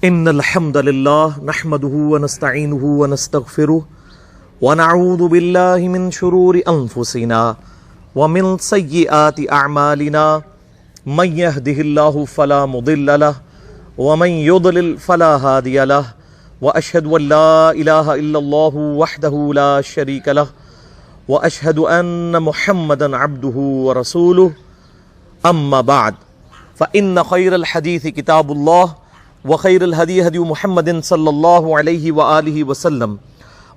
ان الحمد للہ نحمده ونستعینه ونستغفره ونعوذ باللہ من شرور انفسنا ومن سیئات اعمالنا من يهده اللہ فلا مضل له ومن يضلل فلا هادی له واشهد ان لا الہ الا اللہ وحدہ لا شریک له واشهد ان محمدا عبدہ ورسولہ اما بعد فان خیر الحدیث کتاب اللہ وخیر الہدی ہدی محمد صلی اللہ علیہ وآلہ وسلم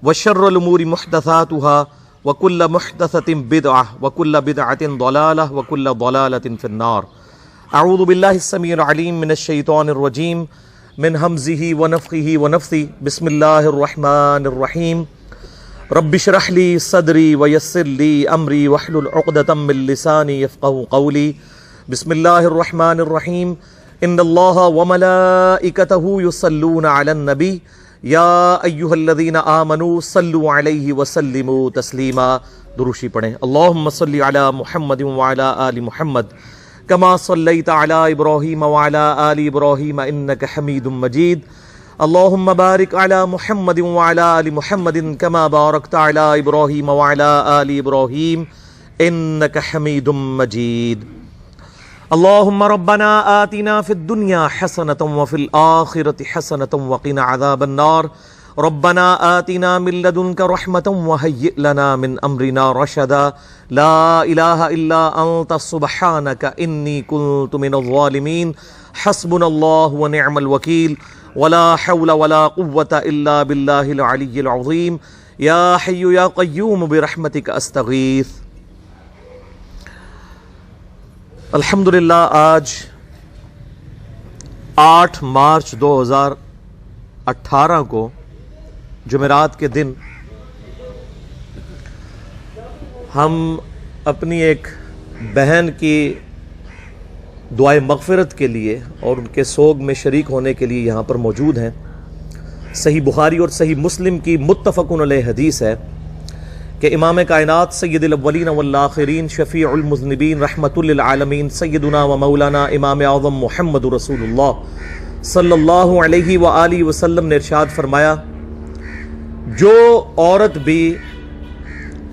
وشر الامور محدثاتها وکل محدثۃ بدعہ وکل بدعۃ ضلالہ وکل ضلالۃ فی النار۔ اعوذ باللہ السمیع العلیم من الشیطان الرجیم من ہمزہ ونفخہ ونفثہ بسم اللہ الرحمن الرحیم رب اشرح لی صدری ویسر لی امری واحلل عقدۃ من لسانی یفقہوا قولی۔ بسم اللہ الرحمن الرحیم ان اللہ وملائکتہ یصلون علی النبی یا ایہا الذین آمنوا صلوا علیہ وسلموا تسلیما۔ دروشی پڑھیں۔ اللہم صلی علی محمد وعلی آل محمد کما صلیت علی ابراہیم وعلی آل ابراہیم انک حمید مجید۔ اللہم بارک علی محمد وعلی آل محمد کما بارکت علی ابراہیم وعلی آل ابراہیم انک حمید مجید۔ اللہم ربنا آتنا فی الدنیا حسنۃ وفی الآخرۃ حسنۃ وقنا عذاب النار۔ ربنا آتنا من لدنک رحمۃ وہیئ لنا من امرنا رشدا۔ لا الہ الا انت سبحانک انی کنت من الظالمین۔ حسبنا اللہ ونعم الوکیل ولا حول ولا قوة الا باللہ العلی العظیم۔ یا حی یا قیوم برحمتک استغیث۔ الحمدللہ آج 8 مارچ 2018 کو جمعرات کے دن ہم اپنی ایک بہن کی دعائے مغفرت کے لیے اور ان کے سوگ میں شریک ہونے کے لیے یہاں پر موجود ہیں۔ صحیح بخاری اور صحیح مسلم کی متفق علیہ حدیث ہے کہ امام کائنات سید الاولین والآخرین شفیع المذنبین رحمۃ للعالمین سیدنا و مولانا امام اعظم محمد رسول اللہ صلی اللہ علیہ وآلہ وسلم نے ارشاد فرمایا، جو عورت بھی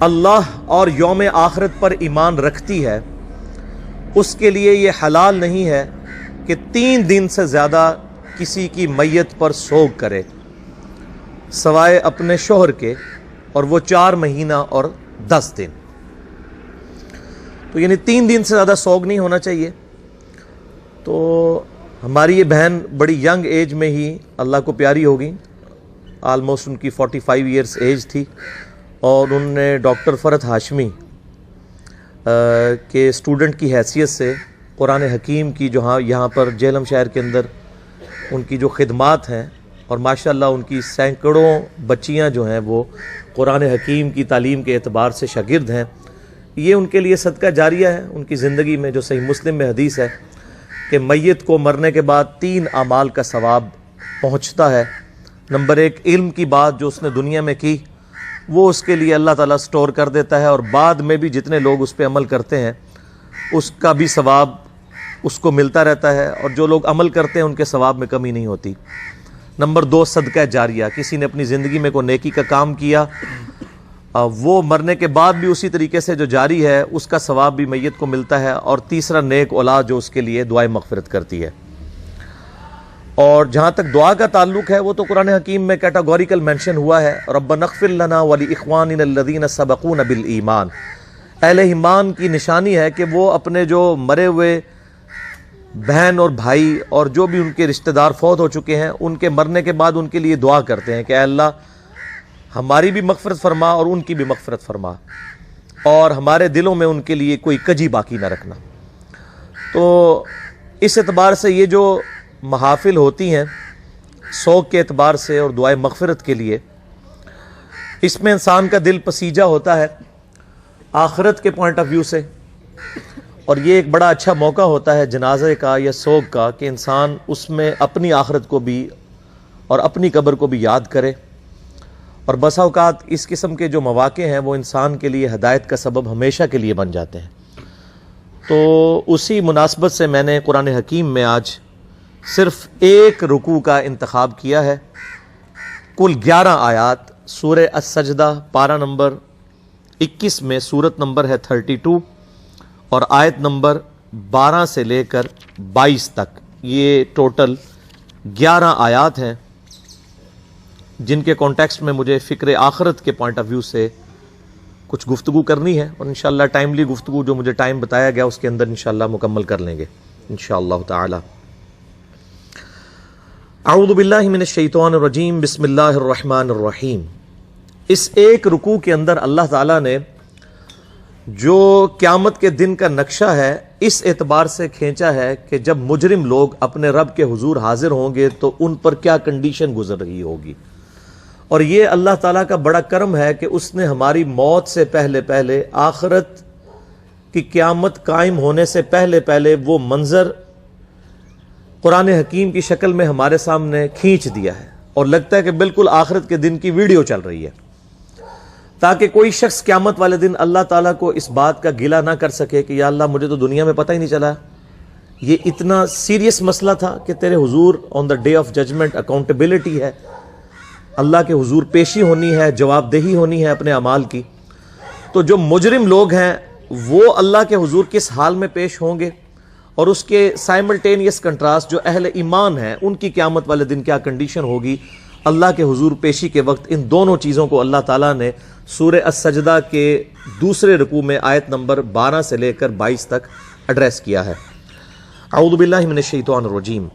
اللہ اور یوم آخرت پر ایمان رکھتی ہے اس کے لیے یہ حلال نہیں ہے کہ 3 دن سے زیادہ کسی کی میت پر سوگ کرے سوائے اپنے شوہر کے، اور وہ 4 مہینہ اور 10 دن۔ تو یعنی 3 دن سے زیادہ سوگ نہیں ہونا چاہیے۔ تو ہماری یہ بہن بڑی ینگ ایج میں ہی اللہ کو پیاری ہوگی، آلموسٹ ان کی 45 ایئرس ایج تھی، اور انہوں نے ڈاکٹر فرحت ہاشمی کے اسٹوڈنٹ کی حیثیت سے قرآن حکیم کی جو یہاں پر جہلم شہر کے اندر ان کی جو خدمات ہیں، اور ماشاءاللہ ان کی سینکڑوں بچیاں جو ہیں وہ قرآن حکیم کی تعلیم کے اعتبار سے شاگرد ہیں، یہ ان کے لیے صدقہ جاریہ ہے ان کی زندگی میں۔ جو صحیح مسلم میں حدیث ہے کہ میت کو مرنے کے بعد 3 اعمال کا ثواب پہنچتا ہے۔ نمبر 1، علم کی بات جو اس نے دنیا میں کی وہ اس کے لیے اللہ تعالیٰ سٹور کر دیتا ہے، اور بعد میں بھی جتنے لوگ اس پہ عمل کرتے ہیں اس کا بھی ثواب اس کو ملتا رہتا ہے، اور جو لوگ عمل کرتے ہیں ان کے ثواب میں کمی نہیں ہوتی۔ نمبر 2، صدقہ جاریہ، کسی نے اپنی زندگی میں کوئی نیکی کا کام کیا، وہ مرنے کے بعد بھی اسی طریقے سے جو جاری ہے اس کا ثواب بھی میت کو ملتا ہے۔ اور تیسرا، نیک اولاد جو اس کے لیے دعائے مغفرت کرتی ہے۔ اور جہاں تک دعا کا تعلق ہے وہ تو قرآن حکیم میں کیٹاگوریکل مینشن ہوا ہے، ربنا اغفر لنا ولاخواننا الذین سبقونا بالایمان۔ اہل ایمان کی نشانی ہے کہ وہ اپنے جو مرے ہوئے بہن اور بھائی اور جو بھی ان کے رشتہ دار فوت ہو چکے ہیں ان کے مرنے کے بعد ان کے لیے دعا کرتے ہیں کہ اے اللہ ہماری بھی مغفرت فرما اور ان کی بھی مغفرت فرما، اور ہمارے دلوں میں ان کے لیے کوئی کجی باقی نہ رکھنا۔ تو اس اعتبار سے یہ جو محافل ہوتی ہیں سوگ کے اعتبار سے اور دعائے مغفرت کے لیے، اس میں انسان کا دل پسیجہ ہوتا ہے آخرت کے پوائنٹ آف ویو سے، اور یہ ایک بڑا اچھا موقع ہوتا ہے جنازے کا یا سوگ کا کہ انسان اس میں اپنی آخرت کو بھی اور اپنی قبر کو بھی یاد کرے۔ اور بسا اوقات اس قسم کے جو مواقع ہیں وہ انسان کے لیے ہدایت کا سبب ہمیشہ کے لیے بن جاتے ہیں۔ تو اسی مناسبت سے میں نے قرآن حکیم میں آج صرف ایک رکوع کا انتخاب کیا ہے. کل 11 آیات سورہ السجدہ پارہ نمبر 21 میں سورت نمبر ہے 32 اور آیت نمبر 12 سے لے کر 22 تک. یہ ٹوٹل 11 آیات ہیں جن کے کانٹیکسٹ میں مجھے فکر آخرت کے پوائنٹ آف ویو سے کچھ گفتگو کرنی ہے، اور انشاءاللہ ٹائملی گفتگو جو مجھے ٹائم بتایا گیا اس کے اندر انشاءاللہ مکمل کر لیں گے انشاءاللہ تعالی. اعوذ باللہ من الشیطان الرجیم، بسم اللہ الرحمن الرحیم. اس ایک رکوع کے اندر اللہ تعالیٰ نے جو قیامت کے دن کا نقشہ ہے اس اعتبار سے کھینچا ہے کہ جب مجرم لوگ اپنے رب کے حضور حاضر ہوں گے تو ان پر کیا کنڈیشن گزر رہی ہوگی. اور یہ اللہ تعالیٰ کا بڑا کرم ہے کہ اس نے ہماری موت سے پہلے آخرت کی قیامت قائم ہونے سے پہلے وہ منظر قرآن حکیم کی شکل میں ہمارے سامنے کھینچ دیا ہے، اور لگتا ہے کہ بالکل آخرت کے دن کی ویڈیو چل رہی ہے، تاکہ کوئی شخص قیامت والے دن اللہ تعالیٰ کو اس بات کا گلہ نہ کر سکے کہ یا اللہ مجھے تو دنیا میں پتہ ہی نہیں چلا یہ اتنا سیریس مسئلہ تھا کہ تیرے حضور on the day of judgment accountability ہے، اللہ کے حضور پیشی ہونی ہے، جواب دہی ہونی ہے اپنے اعمال کی. تو جو مجرم لوگ ہیں وہ اللہ کے حضور کس حال میں پیش ہوں گے، اور اس کے سائملٹینیس کنٹراسٹ جو اہل ایمان ہیں ان کی قیامت والے دن کیا کنڈیشن ہوگی اللہ کے حضور پیشی کے وقت. ان دونوں چیزوں کو اللہ تعالیٰ نے سورہ السجدہ کے دوسرے رکوع میں آیت نمبر 12 سے لے کر 22 تک ایڈریس کیا ہے. اعوذ باللہ من الشیطان الرجیم.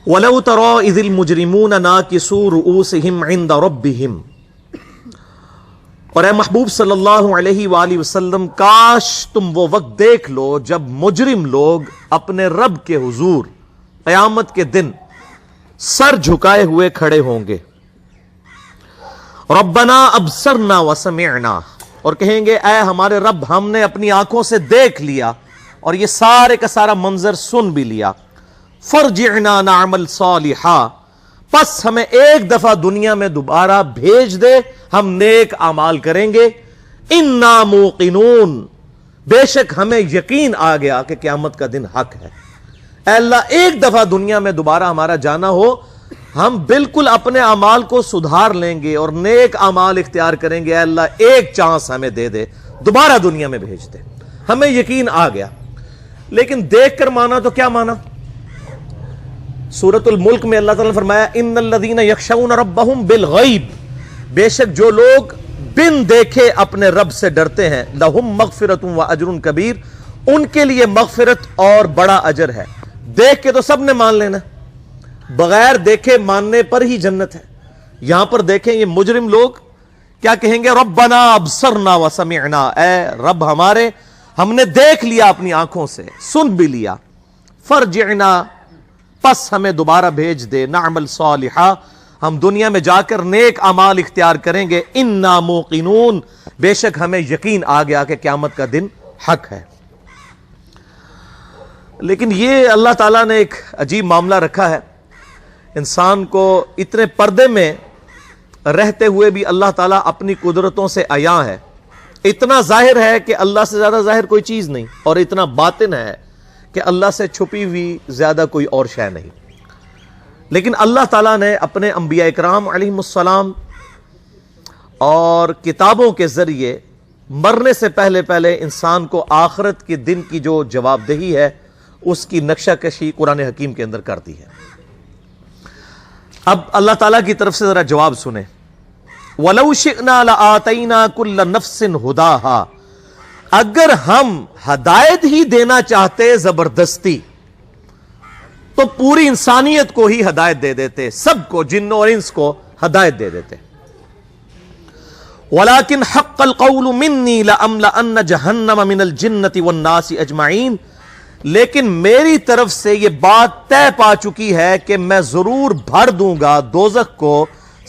وَلَوْ تَرَى إِذِ الْمُجْرِمُونَ نَاكِسُو رُؤُوسِهِمْ عِنْدَ رَبِّهِمْ. اور اے محبوب صلی اللہ علیہ وآلہ وسلم کاش تم وہ وقت دیکھ لو جب مجرم لوگ اپنے رب کے حضور قیامت کے دن سر جھکائے ہوئے کھڑے ہوں گے. ربنا ابصرنا وسمعنا، اور کہیں گے اے ہمارے رب ہم نے اپنی آنکھوں سے دیکھ لیا اور یہ سارے کا سارا منظر سن بھی لیا. فرجعنا نعمل صالحا، پس ہمیں ایک دفعہ دنیا میں دوبارہ بھیج دے، ہم نیک اعمال کریں گے. انا موقنون، بے شک ہمیں یقین آ گیا کہ قیامت کا دن حق ہے. اے اللہ ایک دفعہ دنیا میں دوبارہ ہمارا جانا ہو، ہم بالکل اپنے اعمال کو سدھار لیں گے اور نیک اعمال اختیار کریں گے. اے اللہ ایک چانس ہمیں دے دے، دوبارہ دنیا میں بھیج دے. ہمیں یقین آ گیا. لیکن دیکھ کر مانا تو کیا مانا؟ سورۃ الملک میں اللہ تعالیٰ نے فرمایا ان الذین یخشون ربہم بالغیب، بے شک جو لوگ بن دیکھے اپنے رب سے ڈرتے ہیں، لہم مغفرۃ و اجر کبیر، ان کے لیے مغفرت اور بڑا اجر ہے. دیکھ کے تو سب نے مان لینا، بغیر دیکھے ماننے پر ہی جنت ہے. یہاں پر دیکھیں یہ مجرم لوگ کیا کہیں گے؟ ربنا ابصرنا وسمعنا، اے رب ہمارے ہم نے دیکھ لیا اپنی آنکھوں سے، سن بھی لیا. فرجعنا، پس ہمیں دوبارہ بھیج دے. نعمل صالحا، ہم دنیا میں جا کر نیک اعمال اختیار کریں گے. انا موقنون، بے شک ہمیں یقین آ گیا کہ قیامت کا دن حق ہے. لیکن یہ اللہ تعالیٰ نے ایک عجیب معاملہ رکھا ہے. انسان کو اتنے پردے میں رہتے ہوئے بھی اللہ تعالیٰ اپنی قدرتوں سے عیاں ہے. اتنا ظاہر ہے کہ اللہ سے زیادہ ظاہر کوئی چیز نہیں، اور اتنا باطن ہے کہ اللہ سے چھپی ہوئی زیادہ کوئی اور شے نہیں. لیکن اللہ تعالیٰ نے اپنے انبیاء اکرام علیہم السلام اور کتابوں کے ذریعے مرنے سے پہلے انسان کو آخرت کے دن کی جو جواب دہی ہے اس کی نقشہ کشی قرآن حکیم کے اندر کر دی ہے. اب اللہ تعالیٰ کی طرف سے ذرا جواب سنیں. وَلَوْ شِئْنَا لَآتَيْنَا كُلَّ نَفْسٍ هُدَاهَا، اگر ہم ہدایت ہی دینا چاہتے زبردستی تو پوری انسانیت کو ہی ہدایت دے دیتے، سب کو، جن اور انس کو ہدایت دے دیتے. وَلَكِنْ حَقَّ الْقَوْلُ مِنِّي لَأَمْلَأَنَّ جَهَنَّمَ مِنَ الْجِنَّةِ وَالنَّاسِ أَجْمَعِينَ، لیکن میری طرف سے یہ بات طے پا چکی ہے کہ میں ضرور بھر دوں گا دوزخ کو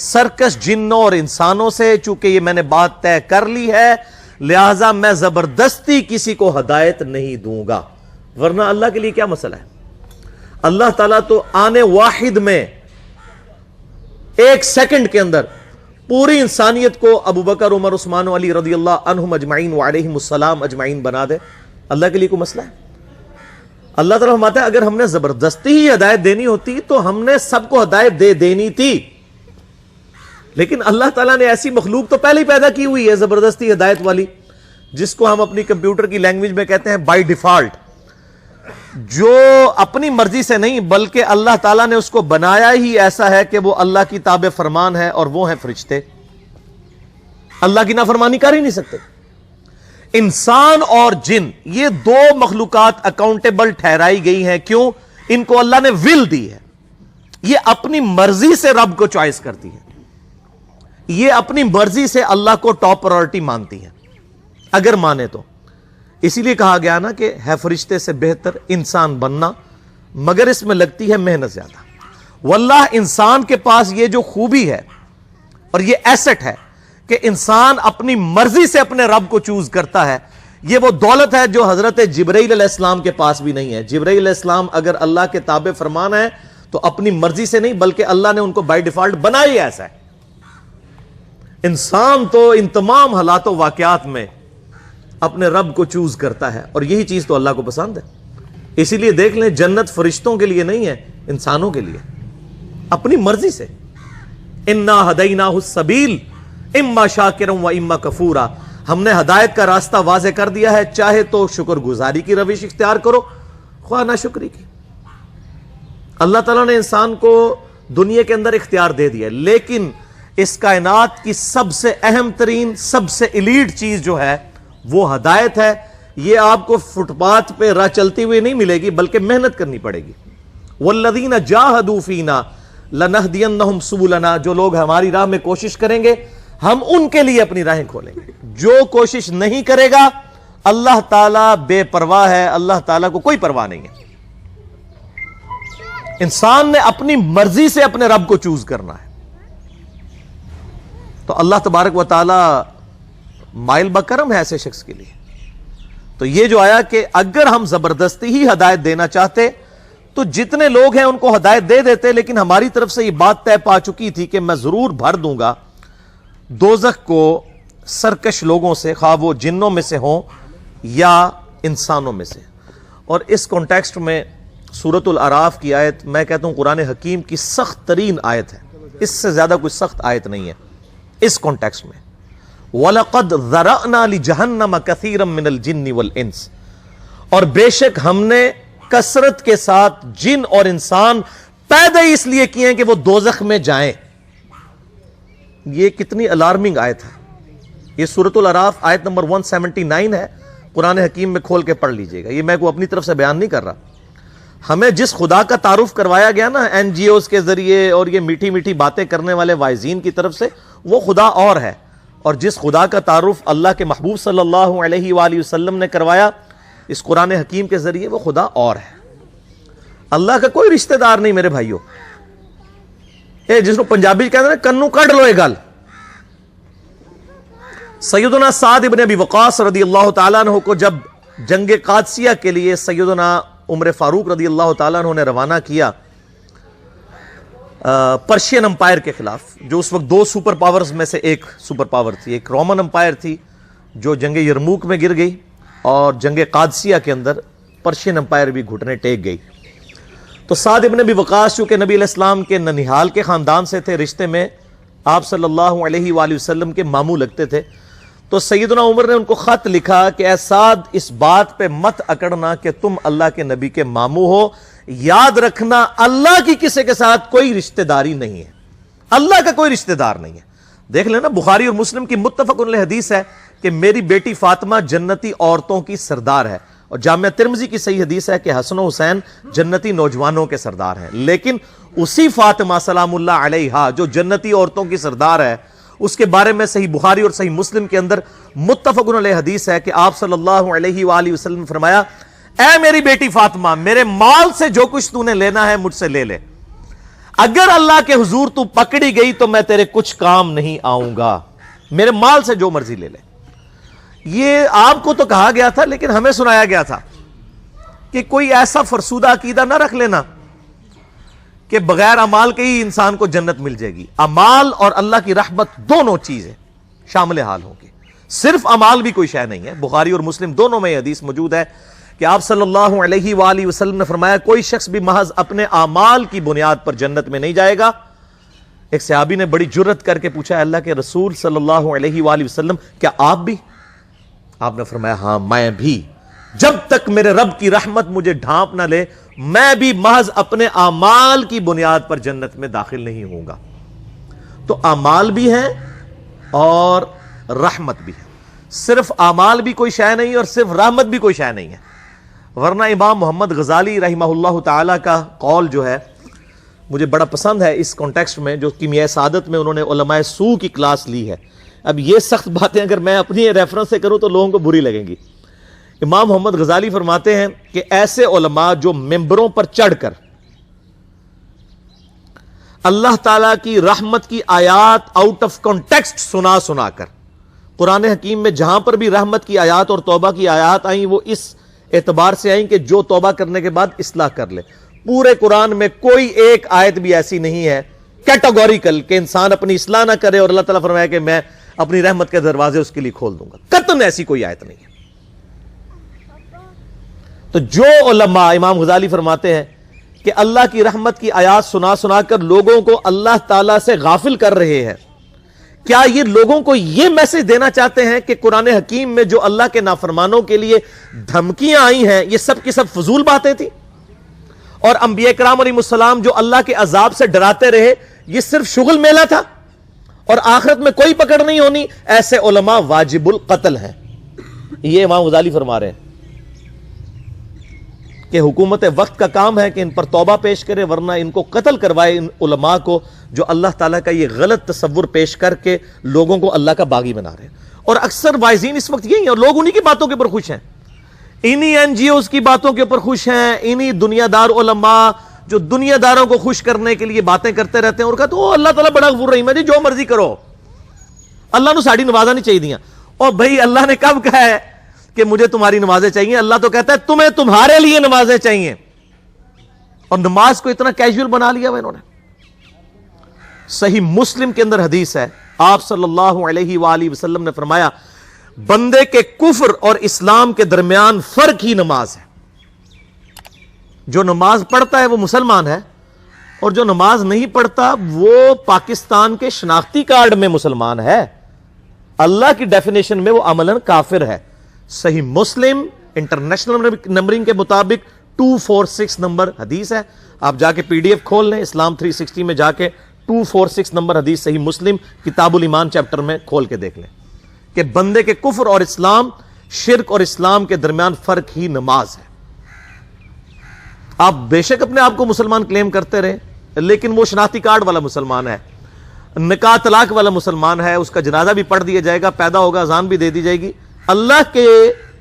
سرکش جنوں اور انسانوں سے. چونکہ یہ میں نے بات طے کر لی ہے لہٰذا میں زبردستی کسی کو ہدایت نہیں دوں گا. ورنہ اللہ کے لیے کیا مسئلہ ہے؟ اللہ تعالیٰ تو آنے واحد میں ایک سیکنڈ کے اندر پوری انسانیت کو ابو بکر، عمر، عثمان و علی رضی اللہ عنہم اجمعین وعلیہم السلام اجمعین بنا دے. اللہ کے لیے کوئی مسئلہ ہے؟ اللہ تعالیٰ فرماتا ہے اگر ہم نے زبردستی ہی ہدایت دینی ہوتی تو ہم نے سب کو ہدایت دے دینی تھی، لیکن اللہ تعالیٰ نے ایسی مخلوق تو پہلے ہی پیدا کی ہوئی ہے زبردستی ہدایت والی، جس کو ہم اپنی کمپیوٹر کی لینگویج میں کہتے ہیں بائی ڈیفالٹ، جو اپنی مرضی سے نہیں بلکہ اللہ تعالیٰ نے اس کو بنایا ہی ایسا ہے کہ وہ اللہ کی تابع فرمان ہے، اور وہ ہیں فرشتے، اللہ کی نافرمانی کر ہی نہیں سکتے۔ انسان اور جن، یہ دو مخلوقات اکاؤنٹیبل ٹھہرائی گئی ہیں، کیوں؟ ان کو اللہ نے ول دی ہے، یہ اپنی مرضی سے رب کو چوائس کرتی ہے، یہ اپنی مرضی سے اللہ کو ٹاپ پرائورٹی مانتی ہے اگر مانے تو۔ اسی لیے کہا گیا نا کہ ہے فرشتے سے بہتر انسان بننا، مگر اس میں لگتی ہے محنت زیادہ۔ واللہ انسان کے پاس یہ جو خوبی ہے اور یہ ایسٹ ہے کہ انسان اپنی مرضی سے اپنے رب کو چوز کرتا ہے، یہ وہ دولت ہے جو حضرت جبرائیل علیہ السلام کے پاس بھی نہیں ہے۔ جبرائیل علیہ السلام اگر اللہ کے تابع فرمان ہے تو اپنی مرضی سے نہیں بلکہ اللہ نے ان کو بائی ڈیفالٹ بنا ہی ایسا ہے۔ انسان تو ان تمام حالات و واقعات میں اپنے رب کو چوز کرتا ہے، اور یہی چیز تو اللہ کو پسند ہے۔ اسی لیے دیکھ لیں جنت فرشتوں کے لیے نہیں ہے، انسانوں کے لیے، اپنی مرضی سے۔ انا ہدیناہ السبیل اما شاکرا و اما کفورا، ہم نے ہدایت کا راستہ واضح کر دیا ہے، چاہے تو شکر گزاری کی روش اختیار کرو، خواہ ناشکری کی۔ اللہ تعالیٰ نے انسان کو دنیا کے اندر اختیار دے دیا، لیکن اس کائنات کی سب سے اہم ترین، سب سے ایلیٹ چیز جو ہے وہ ہدایت ہے۔ یہ آپ کو فٹ پاتھ پہ راہ چلتی ہوئی نہیں ملے گی بلکہ محنت کرنی پڑے گی۔ والذین جاہدوا فینا لنہدینہم سبلنا، جو لوگ ہماری راہ میں کوشش کریں گے ہم ان کے لیے اپنی راہیں کھولیں گے۔ جو کوشش نہیں کرے گا اللہ تعالیٰ بے پرواہ ہے، اللہ تعالیٰ کو کوئی پرواہ نہیں ہے۔ انسان نے اپنی مرضی سے اپنے رب کو چوز کرنا ہے، تو اللہ تبارک و تعالی مائل بکرم ہے ایسے شخص کے لیے۔ تو یہ جو آیا کہ اگر ہم زبردستی ہی ہدایت دینا چاہتے تو جتنے لوگ ہیں ان کو ہدایت دے دیتے، لیکن ہماری طرف سے یہ بات طے پا چکی تھی کہ میں ضرور بھر دوں گا دوزخ کو سرکش لوگوں سے، خواہ وہ جنوں میں سے ہوں یا انسانوں میں سے۔ اور اس کانٹیکسٹ میں سورۃ الاعراف کی آیت میں کہتا ہوں قرآن حکیم کی سخت ترین آیت ہے، اس سے زیادہ کوئی سخت آیت نہیں ہے اس کانٹیکسٹ میں۔ وَلَقَدْ ذَرَأْنَا لِجَهَنَّمَ كَثِيرًا مِنَ الْجِنِّ وَالْإِنسِ، اور بے شک ہم نے کثرت کے ساتھ جن اور انسان پیدا اس لیے کیے ہیں کہ وہ دوزخ میں جائیں۔ یہ کتنی الارمنگ آیت ہے، یہ سورۃ الاعراف آیت نمبر 179 ہے، قرآن حکیم میں کھول کے پڑھ لیجئے گا۔ یہ میں کو اپنی طرف سے بیان نہیں کر رہا، ہمیں جس خدا کا تعارف کروایا گیا نا این جی اوز کے ذریعے اور یہ میٹھی میٹھی باتیں کرنے والے واعظین کی طرف سے، وہ خدا اور ہے، اور جس خدا کا تعارف اللہ کے محبوب صلی اللہ علیہ وآلہ وسلم نے کروایا اس قرآن حکیم کے ذریعے، وہ خدا اور ہے۔ اللہ کا کوئی رشتہ دار نہیں میرے بھائیوں، جس کو پنجابی کہتے ہیں کنو کڈ لو یہ گل۔ سیدنا سعد ابن ابی وقاص رضی اللہ تعالیٰ عنہ کو جب جنگ قادسیہ کے لیے سیدنا عمر فاروق رضی اللہ تعالیٰ عنہ نے روانہ کیا پرشین امپائر کے خلاف، جو اس وقت دو سپر پاورز میں سے ایک سپر پاور تھی، ایک رومن امپائر تھی جو جنگ یرموک میں گر گئی، اور جنگ قادسیہ کے اندر پرشین امپائر بھی گھٹنے ٹیک گئی۔ تو سعد ابن ابی وقاص چونکہ نبی علیہ السلام کے ننیحال کے خاندان سے تھے، رشتے میں آپ صلی اللہ علیہ وآلہ وسلم کے ماموں لگتے تھے، تو سیدنا عمر نے ان کو خط لکھا کہ اے سعد اس بات پہ مت اکڑنا کہ تم اللہ کے نبی کے ماموں ہو، یاد رکھنا اللہ کی کسی کے ساتھ کوئی رشتہ داری نہیں ہے، اللہ کا کوئی رشتہ دار نہیں ہے۔ دیکھ لینا بخاری اور مسلم کی متفق علیہ حدیث ہے کہ میری بیٹی فاطمہ جنتی عورتوں کی سردار ہے، اور جامعہ ترمذی کی صحیح حدیث ہے کہ حسن و حسین جنتی نوجوانوں کے سردار ہیں، لیکن اسی فاطمہ سلام اللہ علیہا جو جنتی عورتوں کی سردار ہے، اس کے بارے میں صحیح بخاری اور صحیح مسلم کے اندر متفق علیہ حدیث ہے کہ آپ صلی اللہ علیہ وآلہ وسلم نے فرمایا، اے میری بیٹی فاطمہ، میرے مال سے جو کچھ تو نے لینا ہے مجھ سے لے لے، اگر اللہ کے حضور تو پکڑی گئی تو میں تیرے کچھ کام نہیں آؤں گا، میرے مال سے جو مرضی لے لے۔ یہ آپ کو تو کہا گیا تھا، لیکن ہمیں سنایا گیا تھا کہ کوئی ایسا فرسودہ عقیدہ نہ رکھ لینا کہ بغیر اعمال کے ہی انسان کو جنت مل جائے گی۔ اعمال اور اللہ کی رحمت دونوں چیزیں شامل حال ہوں گی، صرف اعمال بھی کوئی شے نہیں ہے۔ بخاری اور مسلم دونوں میں یہ حدیث موجود ہے کہ آپ صلی اللہ علیہ وآلہ وسلم نے فرمایا کوئی شخص بھی محض اپنے اعمال کی بنیاد پر جنت میں نہیں جائے گا۔ ایک صحابی نے بڑی جرت کر کے پوچھا اللہ کے رسول صلی اللہ علیہ وآلہ وسلم کیا آپ بھی؟ آپ نے فرمایا ہاں میں بھی، جب تک میرے رب کی رحمت مجھے ڈھانپ نہ لے میں بھی محض اپنے اعمال کی بنیاد پر جنت میں داخل نہیں ہوں گا۔ تو اعمال بھی ہیں اور رحمت بھی ہے، صرف اعمال بھی کوئی شے نہیں اور صرف رحمت بھی کوئی شے نہیں ہے، ورنہ امام محمد غزالی رحمہ اللہ تعالی کا قول جو ہے مجھے بڑا پسند ہے اس کانٹیکسٹ میں، جو کیمیائے سعادت میں انہوں نے علماء سو کی کلاس لی ہے۔ اب یہ سخت باتیں اگر میں اپنی ریفرنس سے کروں تو لوگوں کو بری لگیں گی۔ امام محمد غزالی فرماتے ہیں کہ ایسے علماء جو ممبروں پر چڑھ کر اللہ تعالیٰ کی رحمت کی آیات آؤٹ آف کانٹیکسٹ سنا کر، قرآن حکیم میں جہاں پر بھی رحمت کی آیات اور توبہ کی آیات آئیں وہ اس اعتبار سے آئیں کہ جو توبہ کرنے کے بعد اصلاح کر لے۔ پورے قرآن میں کوئی ایک آیت بھی ایسی نہیں ہے کیٹاگوریکل کہ انسان اپنی اصلاح نہ کرے اور اللہ تعالیٰ فرمائے کہ میں اپنی رحمت کے دروازے اس کے لیے کھول دوں گا، قطعاً ایسی کوئی آیت نہیں ہے۔ تو جو علماء، امام غزالی فرماتے ہیں کہ اللہ کی رحمت کی آیات سنا کر لوگوں کو اللہ تعالیٰ سے غافل کر رہے ہیں، کیا یہ لوگوں کو یہ میسج دینا چاہتے ہیں کہ قرآن حکیم میں جو اللہ کے نافرمانوں کے لیے دھمکیاں آئی ہیں یہ سب کی سب فضول باتیں تھیں، اور انبیاء کرام علیہ السلام جو اللہ کے عذاب سے ڈراتے رہے یہ صرف شغل میلہ تھا اور آخرت میں کوئی پکڑ نہیں ہونی؟ ایسے علماء واجب القتل ہیں۔ یہ امام غزالی فرما رہے ہیں کہ حکومت وقت کا کام ہے کہ ان پر توبہ پیش کرے، ورنہ ان کو قتل کروائے، ان علماء کو جو اللہ تعالیٰ کا یہ غلط تصور پیش کر کے لوگوں کو اللہ کا باغی بنا رہے ہیں۔ اور اکثر وائزین اس وقت یہی ہیں اور لوگ انہی کی باتوں کے اوپر خوش ہیں، انہی این جی اوز کی باتوں کے اوپر خوش ہیں، انہی دنیا دار علماء جو دنیا داروں کو خوش کرنے کے لیے باتیں کرتے رہتے ہیں اور کہتے ہیں اللہ تعالیٰ بڑا غفور رحیم ہے جی، جو مرضی کرو، اللہ نے ساڑی نوازا نہیں چاہیے دیا۔ اور بھائی اللہ نے کب کہا ہے کہ مجھے تمہاری نمازیں چاہیے؟ اللہ تو کہتا ہے تمہیں تمہارے لیے نمازیں چاہیے، اور نماز کو اتنا کیجول بنا لیا ہوا انہوں نے۔ صحیح مسلم کے اندر حدیث ہے، آپ صلی اللہ علیہ وآلہ وسلم نے فرمایا بندے کے کفر اور اسلام کے درمیان فرق ہی نماز ہے۔ جو نماز پڑھتا ہے وہ مسلمان ہے، اور جو نماز نہیں پڑھتا وہ پاکستان کے شناختی کارڈ میں مسلمان ہے، اللہ کی ڈیفینیشن میں وہ عملاً کافر ہے۔ صحیح مسلم انٹرنیشنل نمبرنگ کے مطابق 246 نمبر حدیث ہے، آپ جا کے پی ڈی ایف کھول لیں، اسلام 360 میں جا کے 246 نمبر حدیث صحیح مسلم کتاب الایمان چیپٹر میں کھول کے دیکھ لیں کہ بندے کے کفر اور اسلام، شرک اور اسلام کے درمیان فرق ہی نماز ہے۔ آپ بے شک اپنے آپ کو مسلمان کلیم کرتے رہے، لیکن وہ شناختی کارڈ والا مسلمان ہے، نکاح طلاق والا مسلمان ہے، اس کا جنازہ بھی پڑھ دیا جائے گا، پیدا ہوگا اذان بھی دے دی جائے گی، اللہ کے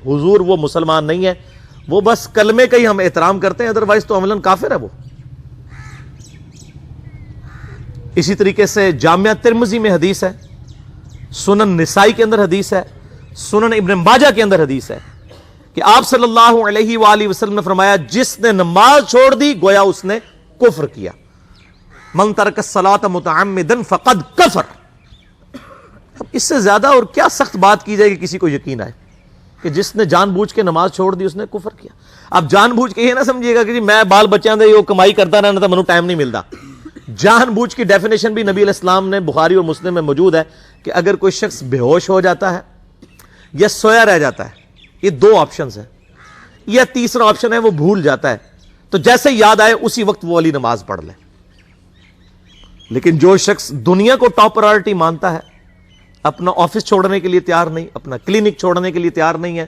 حضور وہ مسلمان نہیں ہے، وہ بس کلمے کا ہی ہم احترام کرتے ہیں، ادروائز تو عملاً کافر ہے وہ۔ اسی طریقے سے جامعہ ترمذی میں حدیث ہے، سنن نسائی کے اندر حدیث ہے، سنن ابن ماجہ کے اندر حدیث ہے کہ آپ صلی اللہ علیہ وآلہ وسلم نے فرمایا جس نے نماز چھوڑ دی گویا اس نے کفر کیا، من ترک الصلاۃ متعمدا فقد کفر۔ اب اس سے زیادہ اور کیا سخت بات کی جائے کہ کسی کو یقین آئے کہ جس نے جان بوجھ کے نماز چھوڑ دی اس نے کفر کیا۔ اب جان بوجھ کے یہ نہ سمجھیے گا کہ جی میں بال بچیاں دے یہ کمائی کرتا رہنا تھا منو ٹائم نہیں ملتا۔ جان بوجھ کی ڈیفینیشن بھی نبی علیہ السلام نے بخاری اور مسلم میں موجود ہے کہ اگر کوئی شخص بے ہوش ہو جاتا ہے یا سویا رہ جاتا ہے، یہ دو آپشنز ہیں، یا تیسرا آپشن ہے وہ بھول جاتا ہے، تو جیسے یاد آئے اسی وقت وہ والی نماز پڑھ لے۔ لیکن جو شخص دنیا کو ٹاپ پرائورٹی مانتا ہے، اپنا آفس چھوڑنے کے لیے تیار نہیں، اپنا کلینک چھوڑنے کے لیے تیار نہیں ہے،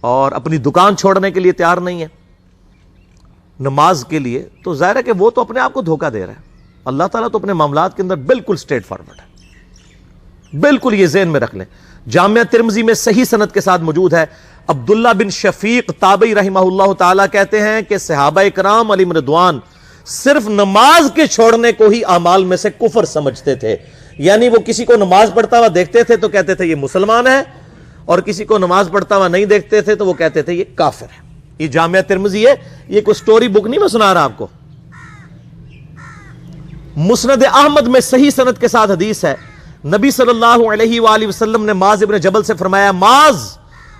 اور اپنی دکان چھوڑنے کے لیے تیار نہیں ہے نماز کے لیے، تو ظاہر ہے کہ وہ تو اپنے آپ کو دھوکہ دے رہا ہے۔ اللہ تعالیٰ تو اپنے معاملات کے اندر بالکل اسٹریٹ فارورڈ ہے، بالکل یہ ذہن میں رکھ لیں۔ جامعہ ترمذی میں صحیح سند کے ساتھ موجود ہے، عبداللہ بن شفیق تابعی رحمہ اللہ تعالیٰ کہتے ہیں کہ صحابہ کرام علیہم رضوان صرف نماز کے چھوڑنے کو ہی اعمال میں سے کفر سمجھتے تھے، یعنی وہ کسی کو نماز پڑھتا ہوا دیکھتے تھے تو کہتے تھے یہ مسلمان ہے، اور کسی کو نماز پڑھتا ہوا نہیں دیکھتے تھے تو وہ کہتے تھے یہ کافر ہے۔ یہ جامعہ ترمذی ہے، یہ کوئی سٹوری بک نہیں میں سنا رہا آپ کو۔ مسند احمد میں صحیح سند کے ساتھ حدیث ہے، نبی صلی اللہ علیہ وآلہ وسلم نے معاذ ابن جبل سے فرمایا، معاذ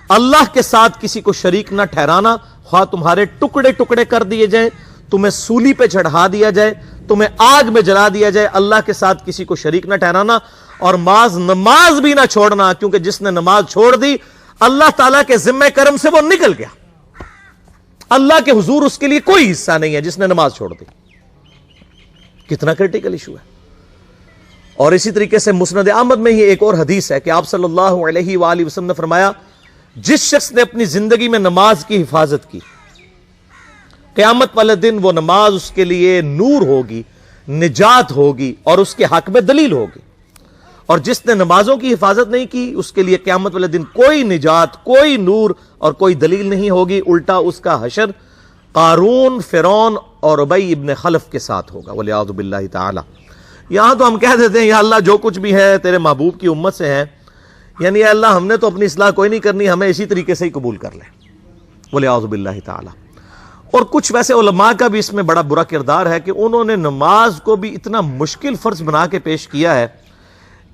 اللہ کے ساتھ کسی کو شریک نہ ٹھہرانا، خواہ تمہارے ٹکڑے ٹکڑے کر دیے جائیں، تمہیں سولی پہ چڑھا دیا جائے، تمہیں آگ میں جلا دیا جائے، اللہ کے ساتھ کسی کو شریک نہ ٹھہرانا، اور نماز بھی نہ چھوڑنا، کیونکہ جس نے نماز چھوڑ دی اللہ تعالیٰ کے ذمہ کرم سے وہ نکل گیا، اللہ کے حضور اس کے لیے کوئی حصہ نہیں ہے جس نے نماز چھوڑ دی۔ کتنا کرٹیکل ایشو ہے۔ اور اسی طریقے سے مسند احمد میں ہی ایک اور حدیث ہے کہ آپ صلی اللہ علیہ وآلہ وسلم نے فرمایا، جس شخص نے اپنی زندگی میں نماز کی حفاظت کی، قیامت والے دن وہ نماز اس کے لیے نور ہوگی، نجات ہوگی، اور اس کے حق میں دلیل ہوگی، اور جس نے نمازوں کی حفاظت نہیں کی اس کے لیے قیامت والے دن کوئی نجات، کوئی نور اور کوئی دلیل نہیں ہوگی، الٹا اس کا حشر قارون، فرعون اور ابی ابن خلف کے ساتھ ہوگا، والعیاذ باللہ تعالی۔ یہاں تو ہم کہہ دیتے ہیں یا اللہ جو کچھ بھی ہے تیرے محبوب کی امت سے ہے، یعنی یا اللہ ہم نے تو اپنی اصلاح کوئی نہیں کرنی، ہمیں اسی طریقے سے ہی قبول کر لے، والعیاذ باللہ تعالی۔ اور کچھ ویسے علماء کا بھی اس میں بڑا برا کردار ہے کہ انہوں نے نماز کو بھی اتنا مشکل فرض بنا کے پیش کیا ہے